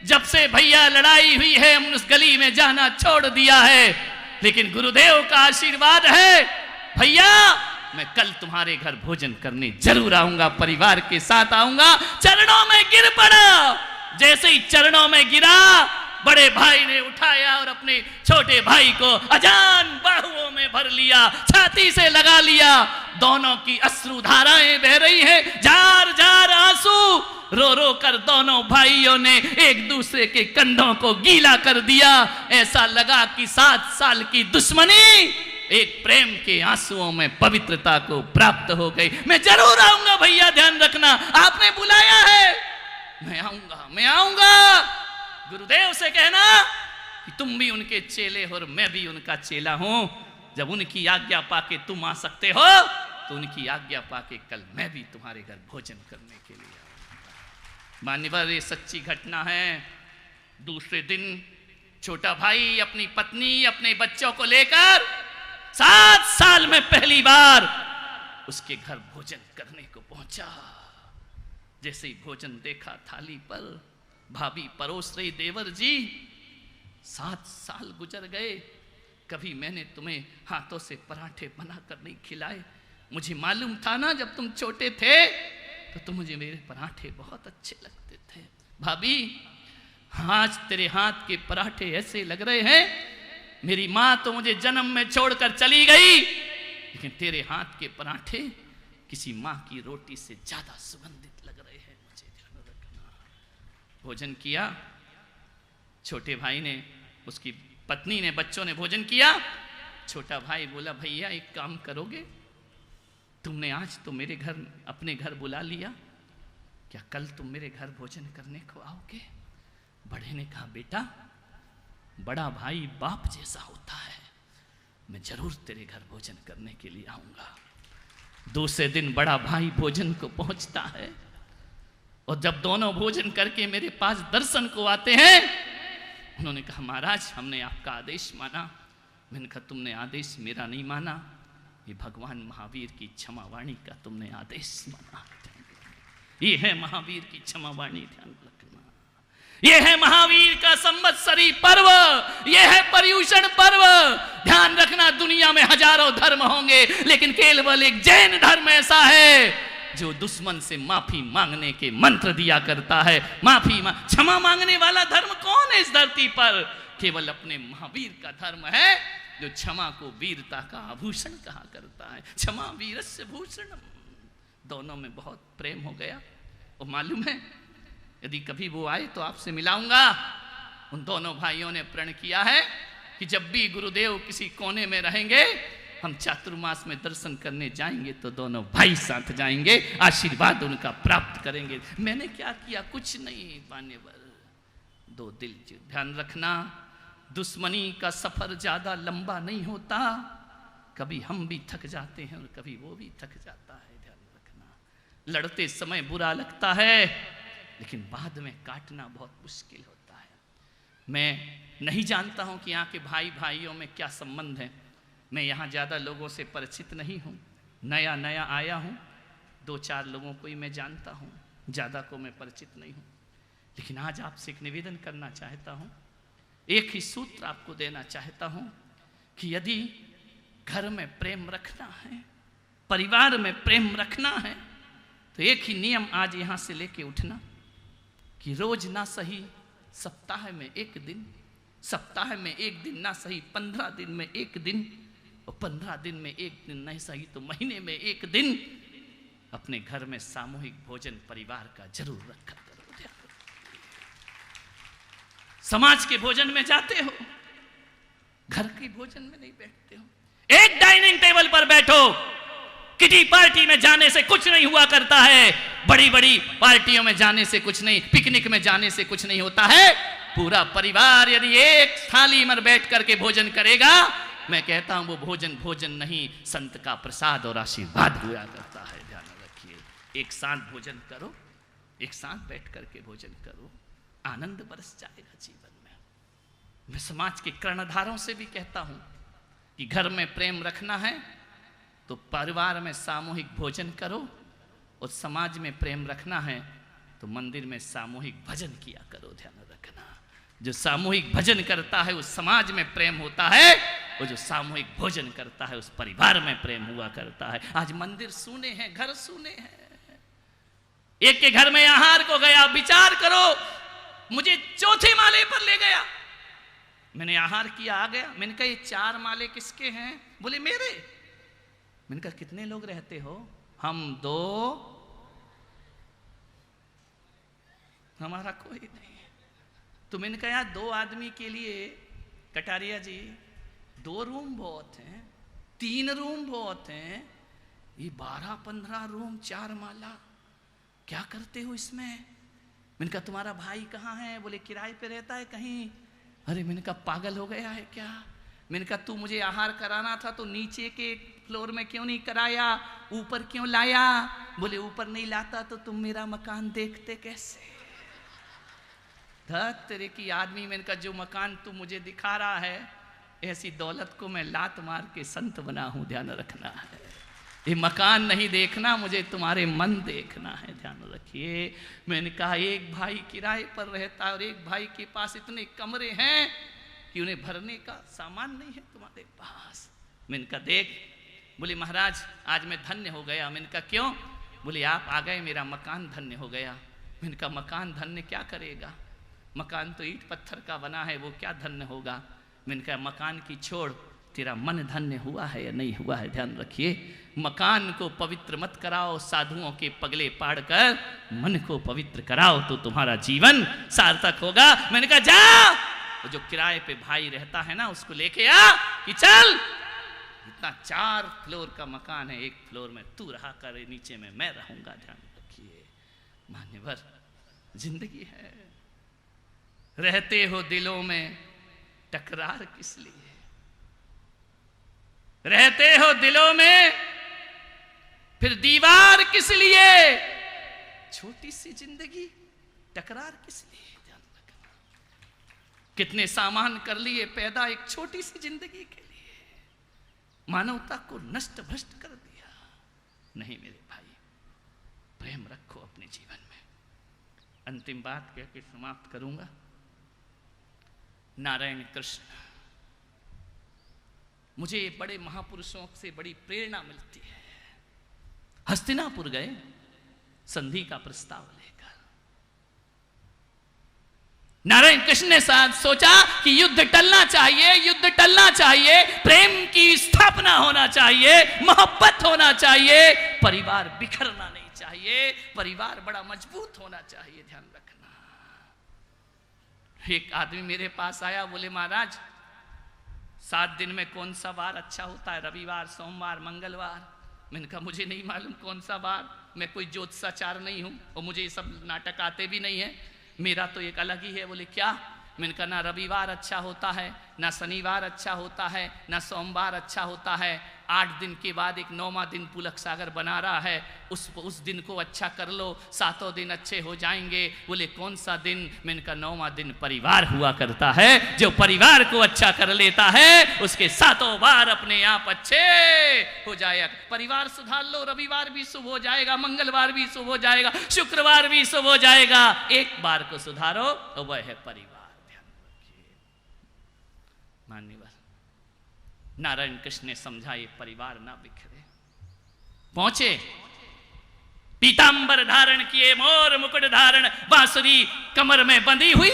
जब से भैया लड़ाई हुई है हमने उस गली में जाना छोड़ दिया है, लेकिन गुरुदेव का आशीर्वाद है भैया मैं कल तुम्हारे घर भोजन करने जरूर आऊंगा, परिवार के साथ आऊंगा। चरणों में गिर पड़ा। जैसे ही चरणों में गिरा, बड़े भाई ने उठाया और अपने छोटे भाई को अजान बाहुओं में भर लिया, छाती से लगा लिया। दोनों की अश्रुधाराएं बह रही हैं, जार जार आंसू। रो रो कर दोनों भाइयों ने एक दूसरे के कंधों को गीला कर दिया। ऐसा लगा कि 7 साल की दुश्मनी एक प्रेम के आंसुओं में पवित्रता को प्राप्त हो गई। मैं जरूर आऊंगा भैया, ध्यान रखना, आपने बुलाया है, मैं आऊंगा, मैं आऊंगा। गुरुदेव से कहना कि तुम भी उनके चेले हो और मैं भी उनका चेला हूं। जब उनकी आज्ञा पाके तुम आ सकते हो तो उनकी आज्ञा पाके कल मैं भी तुम्हारे घर भोजन करने के लिए आऊंगा। मान्यवर, ये सच्ची घटना है। दूसरे दिन छोटा भाई अपनी पत्नी, अपने बच्चों को लेकर 7 साल में पहली बार उसके घर भोजन करने को पहुंचा। जैसे ही भोजन देखा थाली पर, भाभी परोस रही, देवर जी 7 साल गुजर गए, कभी मैंने तुम्हें हाथों से पराठे बनाकर नहीं खिलाए। मुझे मालूम था ना जब तुम छोटे थे तो तुम मुझे मेरे पराठे बहुत अच्छे लगते थे। भाभी, आज तेरे हाथ के पराठे ऐसे लग रहे हैं, मेरी माँ तो मुझे जन्म में छोड़कर चली गई, लेकिन तेरे हाथ के पराठे किसी माँ की रोटी से ज्यादा सुगंधित लग रहे हैं, मुझे ध्यान रखना। भोजन किया छोटे भाई ने, उसकी पत्नी ने, बच्चों ने भोजन किया। छोटा भाई बोला, भैया एक काम करोगे, तुमने आज तो मेरे घर, अपने घर बुला लिया, क्या कल तुम मेरे घर भोजन करने को आओगे? बड़े ने कहा, बेटा बड़ा भाई बाप जैसा होता है, मैं जरूर तेरे घर भोजन करने के लिए आऊंगा। दूसरे दिन बड़ा भाई भोजन को पहुंचता है और जब दोनों भोजन करके मेरे पास दर्शन को आते हैं, उन्होंने कहा, महाराज हमने आपका आदेश माना। मैंने कहा, तुमने आदेश मेरा नहीं माना, ये भगवान महावीर की क्षमा वाणी का तुमने आदेश माना। ये है महावीर की क्षमा वाणी, ध्यान रखना। ये है महावीर का संवत्सरी पर्व, ये है पर्युषण पर्व। ध्यान रखना, दुनिया में हजारों धर्म होंगे, लेकिन केवल एक जैन धर्म ऐसा है जो दुश्मन से माफी मांगने के मंत्र दिया करता है। क्षमा मांगने वाला धर्म कौन है इस धरती पर? केवल अपने महावीर का धर्म है जो क्षमा को वीरता का आभूषण कहा करता है। क्षमा वीरस्य भूषणम। दोनों में बहुत प्रेम हो गया और मालूम है, यदि कभी वो आए तो आपसे मिलाऊंगा। उन दोनों भाइयों ने प्रण किया है कि जब भी गुरुदेव किसी कोने में रहेंगे, हम चातुर्मास में दर्शन करने जाएंगे तो दोनों भाई साथ जाएंगे, आशीर्वाद उनका प्राप्त करेंगे। मैंने क्या किया? कुछ नहीं, मान्यवर, 2 दिल। ध्यान रखना, दुश्मनी का सफर ज्यादा लंबा नहीं होता, कभी हम भी थक जाते हैं और कभी वो भी थक जाता है। ध्यान रखना, लड़ते समय बुरा लगता है, लेकिन बाद में काटना बहुत मुश्किल होता है। मैं नहीं जानता हूं कि यहाँ के भाई भाइयों में क्या संबंध है। मैं यहाँ ज़्यादा लोगों से परिचित नहीं हूँ, नया नया आया हूँ, 2-4 लोगों को ही मैं जानता हूँ, ज़्यादा को मैं परिचित नहीं हूँ। लेकिन आज आपसे एक निवेदन करना चाहता हूँ, एक ही सूत्र आपको देना चाहता हूँ कि यदि घर में प्रेम रखना है, परिवार में प्रेम रखना है, तो एक ही नियम आज यहाँ से लेके उठना कि रोज ना सही सप्ताह में 1 दिन, सप्ताह में 1 दिन ना सही 15 दिन में 1 दिन, और 15 दिन में 1 दिन नहीं सही तो महीने में 1 दिन अपने घर में सामूहिक भोजन परिवार का जरूर रखा करो। समाज के भोजन में जाते हो, घर के भोजन में नहीं बैठते हो। एक डाइनिंग टेबल पर बैठो। किटी पार्टी में जाने से कुछ नहीं हुआ करता है, बड़ी बड़ी पार्टियों में जाने से कुछ नहीं, पिकनिक में जाने से कुछ नहीं होता है। पूरा परिवार यदि एक थाली में बैठ करके भोजन करेगा, मैं कहता हूं वो भोजन भोजन नहीं, संत का प्रसाद और आशीर्वाद हुआ करता है। ध्यान रखिए, एक साथ भोजन करो, एक साथ बैठ करके भोजन करो, आनंद बरस जाएगा जीवन में। मैं समाज के कर्णधारों से भी कहता हूं कि घर में प्रेम रखना है तो परिवार में सामूहिक भोजन करो, और समाज में प्रेम रखना है तो मंदिर में सामूहिक भजन किया करो। ध्यान रखना, जो सामूहिक भजन करता है उस समाज में प्रेम होता है, और जो सामूहिक भोजन करता है उस परिवार में प्रेम हुआ करता है। आज मंदिर सूने हैं, घर सूने हैं। एक के घर में आहार को गया, विचार करो मुझे चौथे माले पर ले गया। मैंने आहार किया, आ गया। मैंने कहा ये 4 माले किसके हैं? बोले मेरे। मैंने कहा कितने लोग रहते हो? हम 2, हमारा कोई नहीं है। तो मैंने कहा यार 2 आदमी के लिए कटारिया जी 2 रूम बहुत हैं, 3 रूम बहुत हैं, ये 12-15 रूम 4 माला, क्या करते हो इसमें? मैंने कहा तुम्हारा भाई कहाँ है? बोले किराए पे रहता है कहीं। अरे मैंने कहा पागल हो गया है क्या? मैंने कहा तू मुझे आहार कराना था तो नीचे के फ्लोर में क्यों नहीं कराया, ऊपर क्यों लाया? बोले ऊपर नहीं लाता तो तुम मेरा मकान देखते कैसे? धत तेरे की आदमी। मैंने कहा जो मकान तू मुझे दिखा रहा है, ऐसी दौलत को मैं लात मार के संत बना हूं, ध्यान रखना है। ये मकान नहीं देखना, मुझे तुम्हारे मन देखना है, ध्यान रखिए। मैंने कहा एक भाई किराए पर रहता है और एक भाई के पास इतने कमरे हैं कि उन्हें भरने का सामान नहीं है तुम्हारे पास। मैंने कहा देख। बोले महाराज आज मैं धन्य हो गया। मैंने कहा क्यों? बोले आप आ गए, मेरा मकान धन्य हो गया। मैंने कहा मकान धन्य क्या करेगा? मकान तो ईंट पत्थर का बना है, वो क्या धन्य होगा? मैंने कहा मकान की छोड़, तेरा मन धन्य हुआ है या नहीं हुआ है? ध्यान रखिए, मकान को पवित्र मत कराओ, साधुओं के पगले पाड़कर मन को पवित्र कराओ तो तुम्हारा जीवन सार्थक होगा। मैंने कहा जा, तो जो किराए पे भाई रहता है ना उसको लेके आ कि चल, इतना 4 फ्लोर का मकान है, 1 फ्लोर में तू रहा कर, नीचे में मैं रहूंगा। ध्यान रखिए मान्यवर, जिंदगी है, रहते हो दिलों में टकरार किस लिए? रहते हो दिलों में फिर दीवार किस लिए? छोटी सी जिंदगी, टकरार किस लिए? ध्यान रखना। कितने सामान कर लिए पैदा एक छोटी सी जिंदगी के लिए, मानवता को नष्ट भ्रष्ट कर दिया। नहीं मेरे भाई, प्रेम रखो अपने जीवन में। अंतिम बात कह के समाप्त करूंगा। नारायण कृष्ण, मुझे बड़े महापुरुषों से बड़ी प्रेरणा मिलती है। हस्तिनापुर गए संधि का प्रस्ताव लेकर। नारायण कृष्ण ने साथ सोचा कि युद्ध टलना चाहिए, युद्ध टलना चाहिए, प्रेम की स्थापना होना चाहिए, मोहब्बत होना चाहिए, परिवार बिखरना नहीं चाहिए, परिवार बड़ा मजबूत होना चाहिए। ध्यान रखना। एक आदमी मेरे पास आया, बोले महाराज 7 दिन में कौन सा वार अच्छा होता है? रविवार, सोमवार, मंगलवार। मैंने कहा मुझे नहीं मालूम कौन सा वार, मैं कोई ज्योतिषाचार्य नहीं हूं और मुझे ये सब नाटक आते भी नहीं है, मेरा तो एक अलग ही है। बोले क्या? मैंने कहा ना रविवार अच्छा होता है, ना शनिवार अच्छा होता है, ना सोमवार अच्छा होता है। 8 दिन के बाद एक 9वां दिन पुलक सागर बना रहा है, उस दिन को अच्छा कर लो, 7 दिन अच्छे हो जाएंगे। बोले कौन सा दिन? मैंने कहा 9वां दिन परिवार हुआ करता है, जो परिवार को अच्छा कर लेता है उसके 7 बार अपने आप अच्छे हो जाएगा। परिवार सुधार लो, रविवार भी शुभ हो जाएगा, मंगलवार भी शुभ हो जाएगा, शुक्रवार भी शुभ हो जाएगा। एक बार को सुधारो तो वह है परिवार। मान्यवर, नारायण कृष्ण ने समझा ये परिवार ना बिखरे। पहुंचे, पीतांबर धारण किए, मोर मुकुट धारण, बांसुरी कमर में बंधी हुई,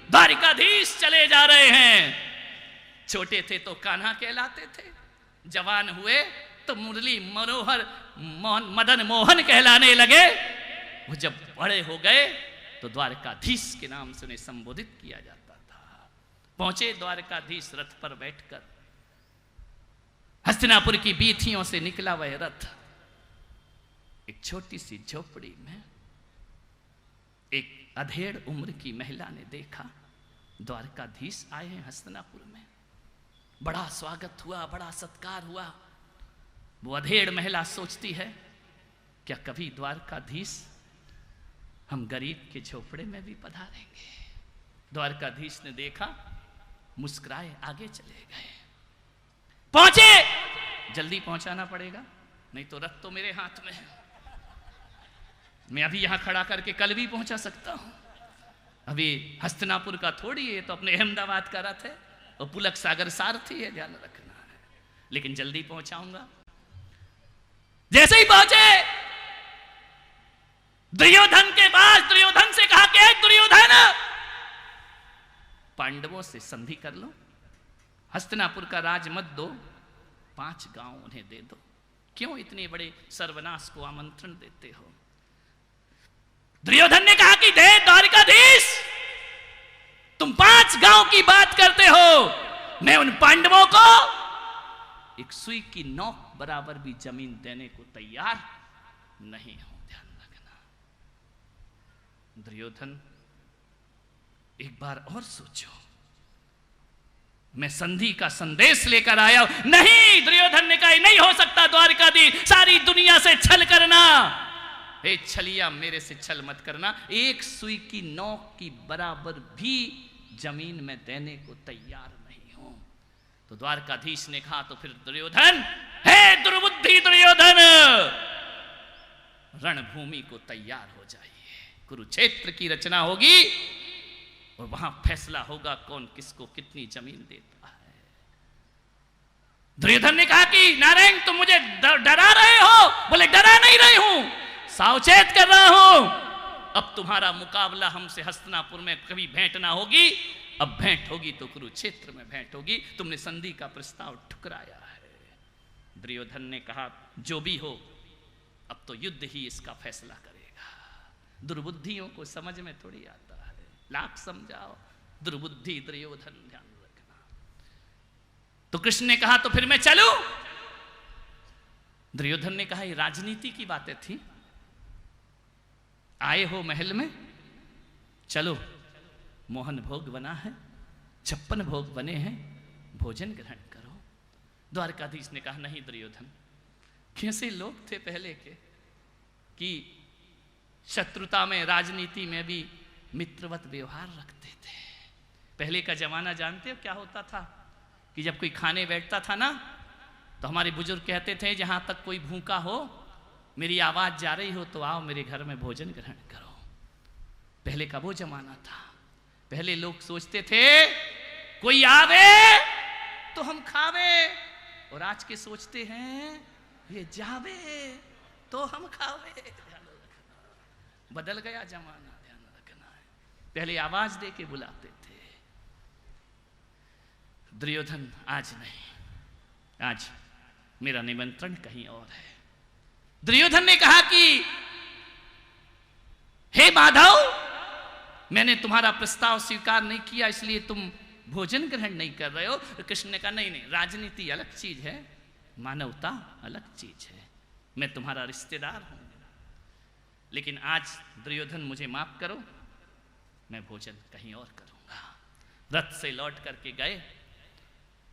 द्वारिकाधीश चले जा रहे हैं। छोटे थे तो कान्हा कहलाते थे, जवान हुए तो मुरली मनोहर मदन मोहन कहलाने लगे। वो जब बड़े हो गए तो द्वारकाधीश के नाम से उन्हें संबोधित किया जाता। पहुंचे द्वारकाधीश रथ पर बैठकर, हस्तिनापुर की बीथियों से निकला वह रथ। एक छोटी सी झोपड़ी में एक अधेड़ उम्र की महिला ने देखा द्वारकाधीश आए हैं हस्तिनापुर में। बड़ा स्वागत हुआ, बड़ा सत्कार हुआ। वो अधेड़ महिला सोचती है क्या कभी द्वारकाधीश हम गरीब के झोपड़े में भी पधारेंगे? द्वारकाधीश ने देखा, मुस्कुराए, आगे चले गए। पहुंचे, जल्दी पहुंचाना पड़ेगा, नहीं तो रथ तो मेरे हाथ में है। मैं अभी यहां खड़ा करके कल भी पहुंचा सकता हूं। अभी हस्तिनापुर का थोड़ी है, तो अपने अहमदाबाद का रथ है और पुलक सागर सारथी है, ध्यान रखना है। लेकिन जल्दी पहुंचाऊंगा। जैसे ही पहुंचे, दुर्योधन के पास दुर्योधन से कहा कि दुर्योधन पांडवों से संधि कर लो, हस्तिनापुर का राज मत दो, 5 गांव उन्हें दे दो। क्यों इतने बड़े सर्वनाश को आमंत्रण देते हो? दुर्योधन ने कहा कि दे द्वारिकाधीश, तुम 5 गांव की बात करते हो, मैं उन पांडवों को एक सुई की नोक बराबर भी जमीन देने को तैयार नहीं हूं। ध्यान रखना दुर्योधन, एक बार और सोचो, मैं संधि का संदेश लेकर आया हूं। नहीं, दुर्योधन ने कहा नहीं हो सकता द्वारिकाधीश, सारी दुनिया से छल करना, हे छलिया मेरे से छल मत करना, एक सुई की नोक की बराबर भी जमीन में देने को तैयार नहीं हूं। तो द्वारकाधीश ने कहा तो फिर दुर्योधन, हे दुर्बुद्धि दुर्योधन, रणभूमि को तैयार हो जाइए, कुरुक्षेत्र की रचना होगी और वहां फैसला होगा कौन किसको कितनी जमीन देता है। दुर्योधन ने कहा कि नारायण तुम मुझे डरा रहे हो? बोले डरा नहीं रहे हूं, सावचेत कर रहा हूं। अब तुम्हारा मुकाबला हमसे हस्तिनापुर में कभी भेंट ना होगी, अब भेंट होगी तो कुरुक्षेत्र में भेंट होगी। तुमने संधि का प्रस्ताव ठुकराया है। दुर्योधन ने कहा जो भी हो, अब तो युद्ध ही इसका फैसला करेगा। दुर्बुद्धियों को समझ में थोड़ी आता है, लाख समझाओ, दुर्बुद्धि दुर्योधन, ध्यान रखना। तो कृष्ण ने कहा तो फिर मैं चलूं? दुर्योधन ने कहा ये राजनीति की बातें थी, आए हो महल में, चलो मोहन भोग बना है, 56 भोग बने हैं, भोजन ग्रहण करो। द्वारकाधीश ने कहा नहीं दुर्योधन, कैसे लोग थे पहले के कि शत्रुता में, राजनीति में भी मित्रवत व्यवहार रखते थे। पहले का जमाना जानते हो क्या होता था कि जब कोई खाने बैठता था ना, तो हमारे बुजुर्ग कहते थे जहां तक कोई भूखा हो, मेरी आवाज जा रही हो तो आओ मेरे घर में भोजन ग्रहण करो। पहले का वो जमाना था। पहले लोग सोचते थे कोई आवे तो हम खावे, और आज के सोचते हैं ये जावे तो हम खावे। ध्यान रखना, बदल गया जमाना, ध्यान रखना है। पहले आवाज दे के बुलाते थे। दुर्योधन आज नहीं, आज मेरा निमंत्रण कहीं और है। दुर्योधन ने कहा कि हे माधव, मैंने तुम्हारा प्रस्ताव स्वीकार नहीं किया, इसलिए तुम भोजन ग्रहण नहीं कर रहे हो। कृष्ण ने कहा नहीं नहीं, राजनीति अलग चीज है, मानवता अलग चीज है, मैं तुम्हारा रिश्तेदार हूं। लेकिन आज दुर्योधन मुझे माफ करो, मैं भोजन कहीं और करूंगा। रथ से लौट करके गए,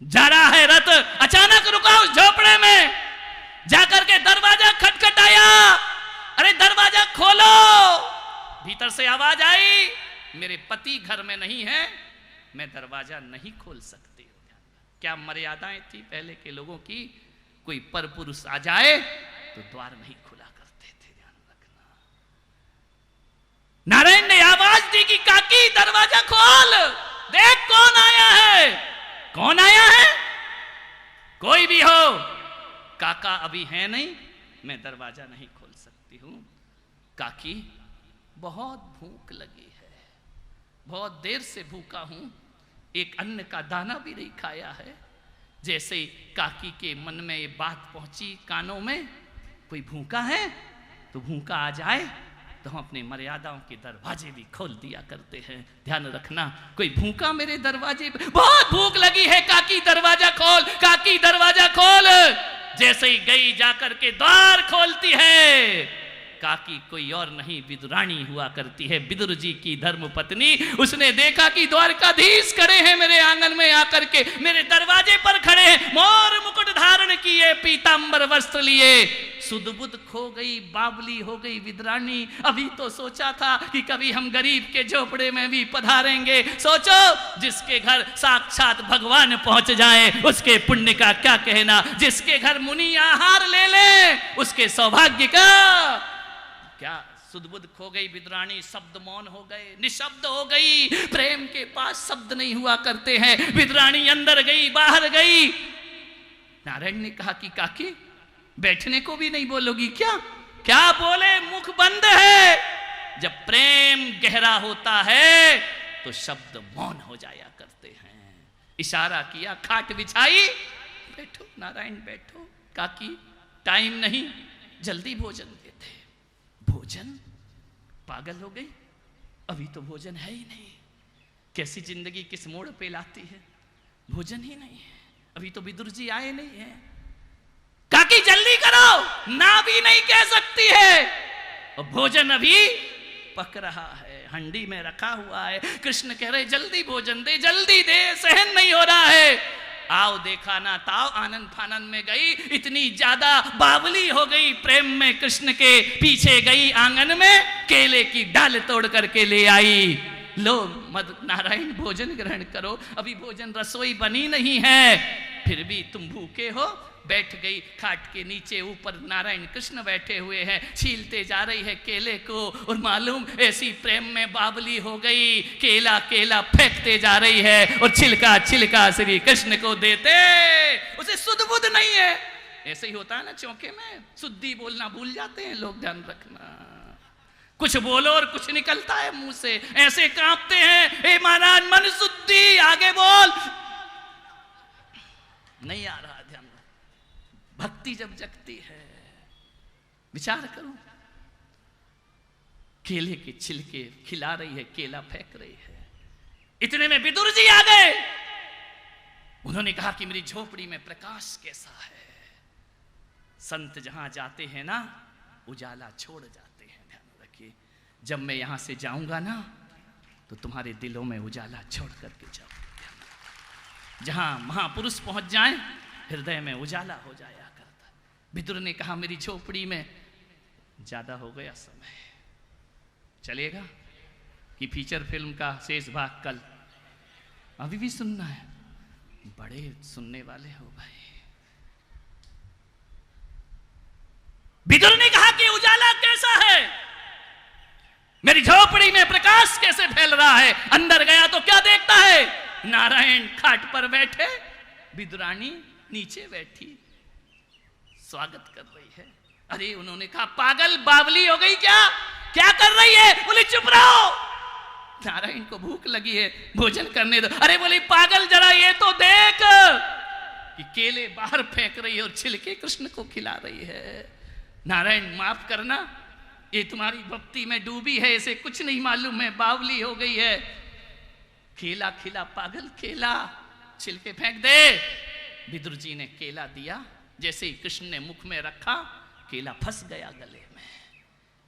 जा रहा है रथ, अचानक रुका उस झोपड़े में, जाकर के दरवाजा खटखटाया, अरे दरवाजा खोलो। भीतर से आवाज आई, मेरे पति घर में नहीं है, मैं दरवाजा नहीं खोल सकती हूं। क्या मर्यादाएं थी पहले के लोगों की, कोई परपुरुष आ जाए तो द्वार नहीं खुला करते थे, ध्यान रखना। नारायण ने आवाज दी कि काकी दरवाजा खोल, देख कौन आया है। कौन आया है? कोई भी हो, काका अभी है नहीं, मैं दरवाजा नहीं खोल सकती हूं। काकी बहुत भूख लगी है, बहुत देर से भूखा हूं, एक अन्न का दाना भी नहीं खाया है। जैसे काकी के मन में ये बात पहुंची कानों में, कोई भूखा है तो भूखा आ जाए तो हम अपने मर्यादाओं के दरवाजे भी खोल दिया करते हैं। ध्यान रखना, कोई भूखा मेरे दरवाजे पे, बहुत भूख लगी है काकी दरवाजा खोल, काकी दरवाजा खोल। जैसे ही गई जाकर के द्वार खोलती है, काकी कोई और नहीं विदुरानी हुआ करती है, विदुर जी की धर्म पत्नी। उसने देखा कि द्वारकाधीश खड़े हैं मेरे आंगन में आकर के, मेरे दरवाजे पर खड़े हैं, मोर मुकुट धारण किए, पीतांबर वस्त्र लिए। सुध-बुध खो गई, बावली हो गई विदुरानी। अभी तो सोचा था कि कभी हम गरीब के झोपड़े में भी पधारेंगे। सोचो, जिसके घर साक्षात भगवान पहुंच जाए उसके पुण्य का क्या कहना। जिसके घर मुनि आहार ले ले उसके सौभाग्य का क्या। सुध-बुध खो गई विदुरानी, शब्द मौन हो गए, निशब्द हो गई। प्रेम के पास शब्द नहीं हुआ करते हैं। विदुरानी अंदर गई, बाहर गई। नारायण ने कहा कि काकी बैठने को भी नहीं बोलोगी क्या? क्या बोले, मुख बंद है। जब प्रेम गहरा होता है तो शब्द मौन हो जाया करते इशारा किया, खाट बिछाई, बैठो नारायण बैठो। काकी टाइम नहीं, जल्दी भोजन देते। भोजन? पागल हो गई, अभी तो भोजन है ही नहीं। कैसी जिंदगी किस मोड़ पे लाती है, भोजन ही नहीं है, अभी तो विदुर जी आए नहीं है। काकी जल्दी करो, ना भी नहीं कह सकती है, और भोजन अभी पक रहा है, हंडी में रखा हुआ है। कृष्ण कह रहे जल्दी भोजन दे, जल्दी दे, सहन नहीं हो रहा है। आओ देखा ना ताओ, आनंद फानंद में गई, इतनी ज्यादा बावली हो गई, प्रेम में कृष्ण के पीछे गई, आंगन में केले की डाल तोड़ करके ले आई। लो मद नारायण भोजन ग्रहण करो, अभी भोजन रसोई बनी नहीं है, फिर भी तुम भूखे हो। बैठ गई खाट के नीचे, ऊपर नारायण कृष्ण बैठे हुए हैं, छीलते जा रही है केले को, और मालूम ऐसी प्रेम में बावली हो गई, केला केला फेंकते जा रही है, और छिलका छिलका श्री कृष्ण को देते। उसे सुध बुध नहीं है। ऐसे ही होता है ना चौके में, शुद्धि बोलना भूल जाते हैं लोग, ध्यान रखना। कुछ बोलो और कुछ निकलता है मुंह से, ऐसे कांपते हैं, हे महाराज मन शुद्धि, आगे बोल, नहीं आ रहा ध्यान। भक्ति जब जगती है, विचार करो, केले के छिलके खिला रही है, केला फेंक रही है। इतने में विदुर जी आ गए। उन्होंने कहा कि मेरी झोपड़ी में प्रकाश कैसा है। संत जहां जाते हैं ना, उजाला छोड़ जाते हैं, ध्यान रखिए। जब मैं यहां से जाऊंगा ना, तो तुम्हारे दिलों में उजाला छोड़ करके जाऊंगा। जहां महापुरुष पहुंच जाएं, हृदय में उजाला हो जाया करता। विदुर ने कहा मेरी झोपड़ी में ज्यादा हो गया समय, चलेगा कि फीचर फिल्म का शेष भाग कल? अभी भी सुनना है? बड़े सुनने वाले हो भाई। विदुर ने कहा कि उजाला कैसा है, मेरी झोपड़ी में प्रकाश कैसे फैल रहा है। अंदर गया तो क्या देखता है, नारायण खाट पर बैठे, विदुरानी नीचे बैठी, स्वागत कर रही है। अरे उन्होंने कहा पागल बावली हो गई क्या, क्या कर रही है? बोले चुप रहो, नारायण को भूख लगी है, भोजन करने दो। अरे बोली पागल जरा ये तो देख कि केले बाहर फेंक रही है और छिलके कृष्ण को खिला रही है। नारायण माफ करना, ये तुम्हारी भक्ति में डूबी है, इसे कुछ नहीं मालूम है, बावली हो गई है। केला खिला पागल, केला छिलके फेंक दे। विदुर जी ने केला दिया, जैसे ही कृष्ण ने मुख में रखा, केला फंस गया गले में।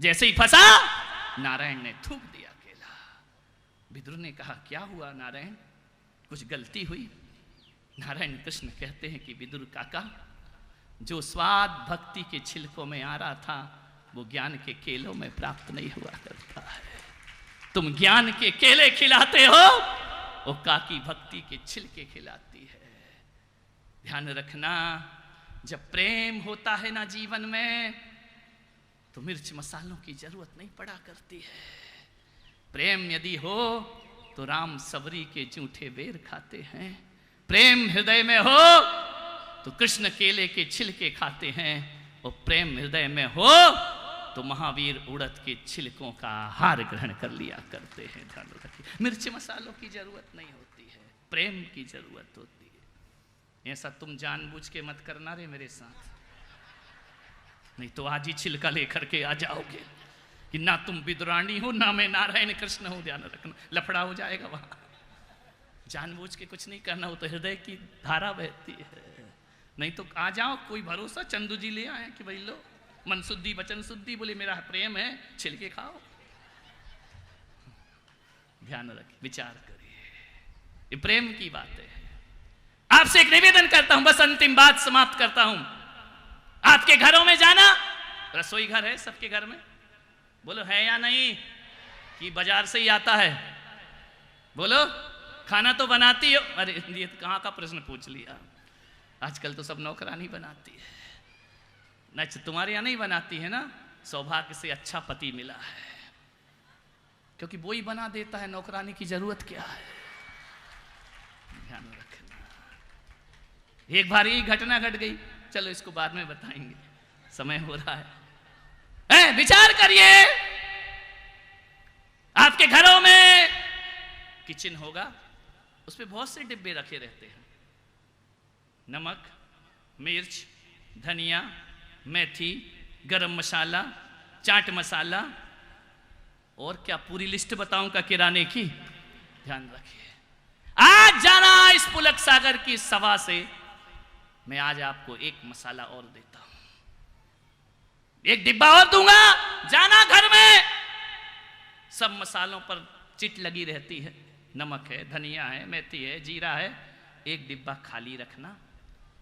जैसे ही फंसा, नारायण ने थूक दिया केला। विदुर ने कहा क्या हुआ नारायण, कुछ गलती हुई? नारायण कृष्ण कहते हैं कि विदुर काका, जो स्वाद भक्ति के छिलकों में आ रहा था, वो ज्ञान के केलों में प्राप्त नहीं हुआ करता है। तुम ज्ञान के केले खिलाते हो, वो काकी भक्ति के छिलके खिलाती है। ध्यान रखना, जब प्रेम होता है ना जीवन में, तो मिर्च मसालों की जरूरत नहीं पड़ा करती है। प्रेम यदि हो तो राम सबरी के जूठे बेर खाते हैं। प्रेम हृदय में हो तो कृष्ण केले के छिलके खाते हैं, और प्रेम हृदय में हो तो महावीर उड़द के छिलकों का आहार ग्रहण कर लिया करते हैं। ध्यान रखिए, मिर्च मसालों की जरूरत नहीं होती है, प्रेम की जरूरत होती है। ऐसा तुम जानबूझ के मत करना रे मेरे साथ, नहीं तो आज ही छिलका लेकर के आ जाओगे कि ना तुम विदुरानी हो ना मैं नारायण कृष्ण हूं। ध्यान रखना, लफड़ा हो जाएगा वहां। जानबूझ के कुछ नहीं करना, वो तो हृदय की धारा बहती है। नहीं तो आ जाओ, कोई भरोसा, चंदू जी ले आए कि भाई लो मन शुद्धि वचन शुद्धि, बोले मेरा प्रेम है, छिलके खाओ। ध्यान रखिए, विचार करिए, ये प्रेम की बात है। आपसे एक निवेदन करता हूं, बस अंतिम बात समाप्त करता हूं। आपके घरों में जाना, रसोई घर है सबके घर में, बोलो है या नहीं, कि बाजार से ही आता है? बोलो, खाना तो बनाती हो? अरे ये कहां का प्रश्न पूछ लिया, आजकल तो सब नौकरानी बनाती है। नहीं, तुम्हारे यहां नहीं बनाती है ना, सौभाग्य से अच्छा पति मिला है, क्योंकि वो ही बना देता है, नौकरानी की जरूरत क्या है। ध्यान रखना। एक बार यही घटना घट गई, चलो इसको बाद में बताएंगे, समय हो रहा है। विचार करिए, आपके घरों में किचन होगा, उस पर बहुत से डिब्बे रखे रहते हैं, नमक, मिर्च, धनिया, मेथी, गरम मसाला, चाट मसाला, और क्या पूरी लिस्ट बताऊं का किराने की? ध्यान रखिए। आज जाना इस पुलक सागर की सभा से, मैं आज आपको एक मसाला और देता हूं, एक डिब्बा और दूंगा। जाना घर में, सब मसालों पर चिट लगी रहती है, नमक है, धनिया है, मेथी है, जीरा है, एक डिब्बा खाली रखना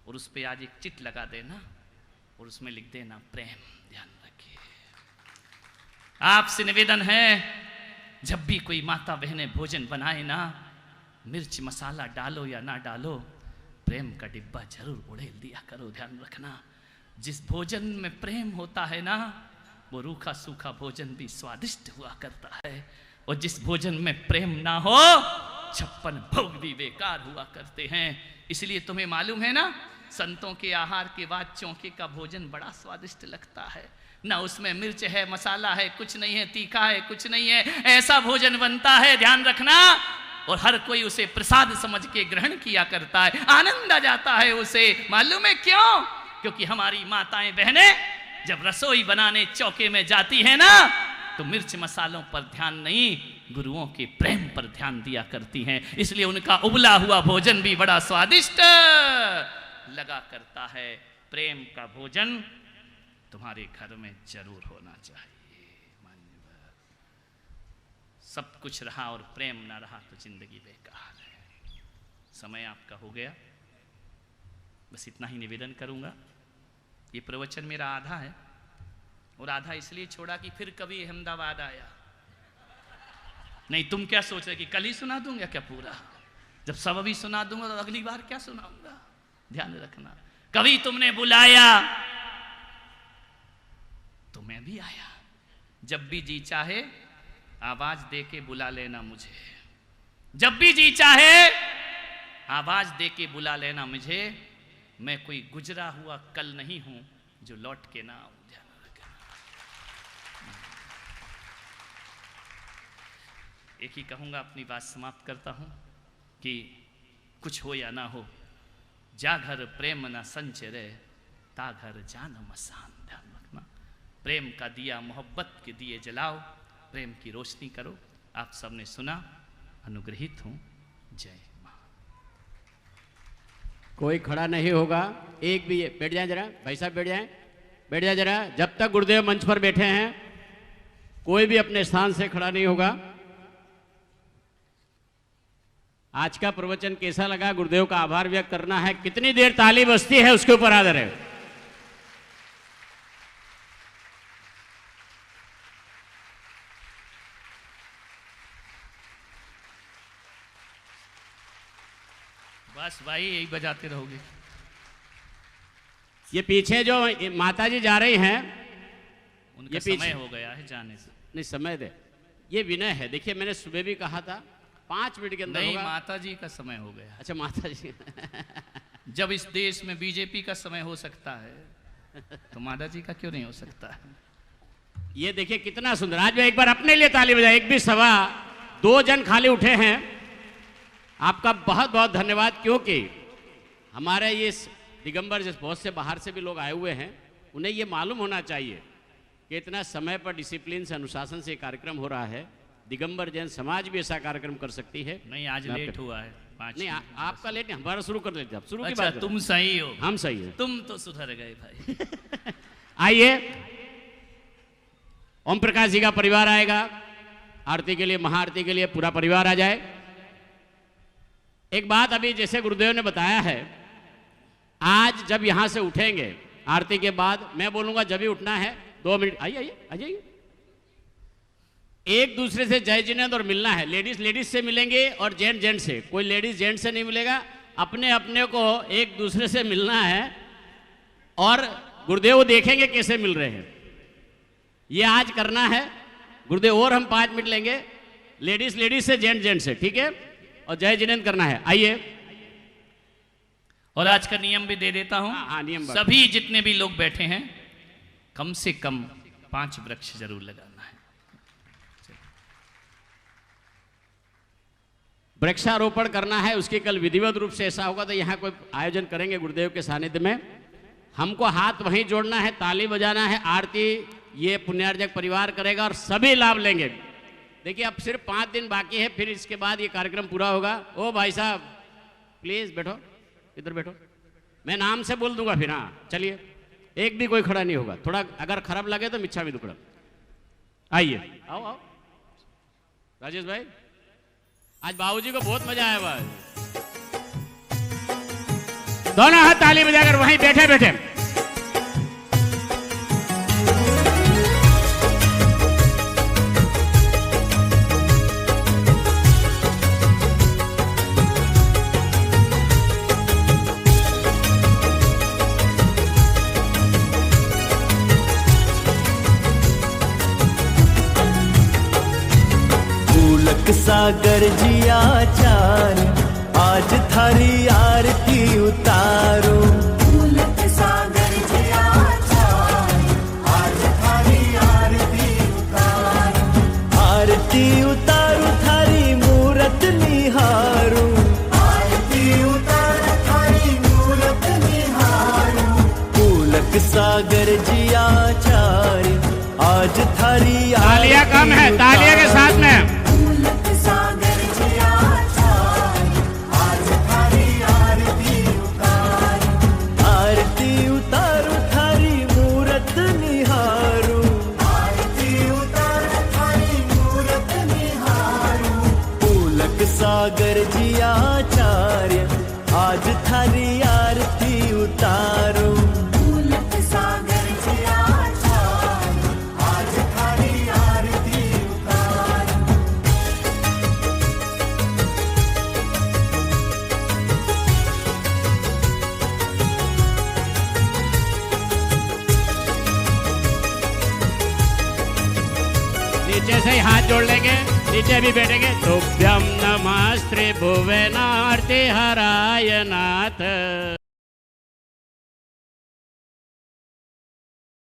और उस पे आज एक चिट लगा देना और उसमें लिख देना प्रेम। ध्यान रखिए। आपसे निवेदन है, जब भी कोई माता बहनें भोजन बनाए ना, मिर्च मसाला डालो या ना डालो, प्रेम का डिब्बा जरूर उड़ेल दिया करो। ध्यान रखना, जिस भोजन में प्रेम होता है ना, वो रूखा सूखा भोजन भी स्वादिष्ट हुआ करता है, और जिस भोजन में प्रेम ना हो, 56 भोग भी बेकार हुआ करते हैं। इसलिए तुम्हें मालूम है ना, संतों के आहार के बाद चौके का भोजन बड़ा स्वादिष्ट लगता है ना, उसमें मिर्च है, मसाला है, कुछ नहीं है, तीखा है, कुछ नहीं है, ऐसा भोजन बनता है। ध्यान रखना, और हर कोई उसे प्रसाद समझ के ग्रहण किया करता है, आनंद आ जाता है उसे। मालूम है क्यों? क्योंकि हमारी माताएं बहनें जब रसोई बनाने चौके में जाती है ना, तो मिर्च मसालों पर ध्यान नहीं, गुरुओं के प्रेम पर ध्यान दिया करती हैं। इसलिए उनका उबला हुआ भोजन भी बड़ा स्वादिष्ट लगा करता है। प्रेम का भोजन तुम्हारे घर में जरूर होना चाहिए। मान्यवर, सब कुछ रहा और प्रेम ना रहा तो जिंदगी बेकार है। समय आपका हो गया, बस इतना ही निवेदन करूंगा। ये प्रवचन मेरा आधा है, और आधा इसलिए छोड़ा कि फिर कभी अहमदाबाद आया। नहीं, तुम क्या सोच रहे कि कल ही सुना दूंगा क्या पूरा? जब सब अभी सुना दूंगा तो अगली बार क्या सुनाऊंगा? ध्यान रखना, कभी तुमने बुलाया तो मैं भी आया। जब भी जी चाहे आवाज दे के बुला लेना मुझे, जब भी जी चाहे आवाज दे के बुला लेना मुझे। मैं कोई गुजरा हुआ कल नहीं हूं जो लौट के ना आऊं। ध्यान रखना। एक ही कहूंगा, अपनी बात समाप्त करता हूं कि कुछ हो या ना हो, जा घर प्रेम न संचरे, ता घर जान मसान। ध्यान रखना, प्रेम का दिया, मोहब्बत के दिए जलाओ, प्रेम की रोशनी करो। आप सबने सुना, अनुग्रहित हूं। जय मां। कोई खड़ा नहीं होगा, एक भी। बैठ जाए जरा भाई साहब, बैठ जाए, बैठ जाए जरा। जब तक गुरुदेव मंच पर बैठे हैं, कोई भी अपने स्थान से खड़ा नहीं होगा। आज का प्रवचन कैसा लगा, गुरुदेव का आभार व्यक्त करना है। कितनी देर ताली बजती है उसके ऊपर आदर है। बस भाई, यही बजाते रहोगे। ये पीछे जो माता जी जा रही हैं, उनका समय हो गया है जाने से। नहीं, समय दे, ये विनय है। देखिए, मैंने सुबह भी कहा था 5 मिनट के अंदर नहीं, होगा। माता जी का समय हो गया। अच्छा, माता जी जब इस देश में बीजेपी का समय हो सकता है, तो माता जी का क्यों नहीं हो सकता है? ये देखिए कितना सुंदर। आज मैं एक बार अपने लिए ताली बजाए। एक भी सभा, 2 जन खाली उठे हैं। आपका बहुत बहुत धन्यवाद, क्योंकि हमारे ये दिगंबर जैसे बहुत से बाहर से भी लोग आए हुए हैं, उन्हें ये मालूम होना चाहिए कि इतना समय पर डिसिप्लिन से, अनुशासन से कार्यक्रम हो रहा है। दिगंबर जैन समाज भी ऐसा कार्यक्रम कर सकती है। नहीं, आज लेट हुआ है 5 नहीं, आपका लेट नहीं, हमारा शुरू कर देते। आप शुरू की अच्छा, बात तुम सही हो। हम सही है। तुम तो सुधर गए भाई। आइए, ओम प्रकाश जी का परिवार आएगा। आरती के लिए, महाआरती के लिए पूरा परिवार आ जाए। एक बात अभी जैसे गुरुदेव ने बताया है, आज जब यहां से उठेंगे आरती के बाद, मैं बोलूंगा जब भी उठना है 2 मिनट, आइए आइए आ जाइए। एक दूसरे से जय जिनेंद और मिलना है। लेडीज लेडीज से मिलेंगे और जेंट जेंट से। कोई लेडीज जेंट से नहीं मिलेगा। अपने अपने को एक दूसरे से मिलना है, और गुरुदेव देखेंगे कैसे मिल रहे हैं। ये आज करना है गुरुदेव। और हम 5 मिनट लेंगे, लेडीज लेडीज से, जेंट जेंट से, ठीक है? और जय जिनेंद करना है। आइए। और आज का नियम भी दे देता हूं। हाँ, नियम। सभी जितने भी लोग बैठे हैं, कम से कम 5 वृक्ष जरूर लगाना है। वृक्षारोपण करना है, उसकी कल विधिवत रूप से ऐसा होगा तो यहाँ कोई आयोजन करेंगे गुरुदेव के सानिध्य में। हमको हाथ वहीं जोड़ना है, ताली बजाना है, आरती ये पुण्यार्जक परिवार करेगा और सभी लाभ लेंगे। देखिए अब सिर्फ 5 दिन बाकी है, फिर इसके बाद ये कार्यक्रम पूरा होगा। ओ भाई साहब प्लीज बैठो, इधर बैठो, मैं नाम से बोल दूंगा फिर। हाँ चलिए, एक भी कोई खड़ा नहीं होगा, थोड़ा अगर खराब लगे तो मिच्छा भी दुकड़ा। आइए, आओ आओ राजेश भाई, आज बाबूजी को बहुत मजा आया भाई। दोनों हाथ ताली बजाकर वहीं बैठे बैठे। सागर जी आचार्य आज थारी आरती उतारो। सागर जी आचार्य आज थारी आरती उतारो। आरती उतारो थारी मूरत निहारो। आरती उतारो थारी मूरत निहारो। पुलक सागर जी आचार्य आज थारी तालियां कम है, तालियां के साथ में। सागर जी आचार्य आज थारी आरती उतारो। सागर जी आचार्य आज थारी आरती उतारो। नीचे से ही हाथ जोड़ लेंगे, नीचे भी बैठेंगे। तुभ्यं नमस्ते भुवनार्ति हराय नाथ।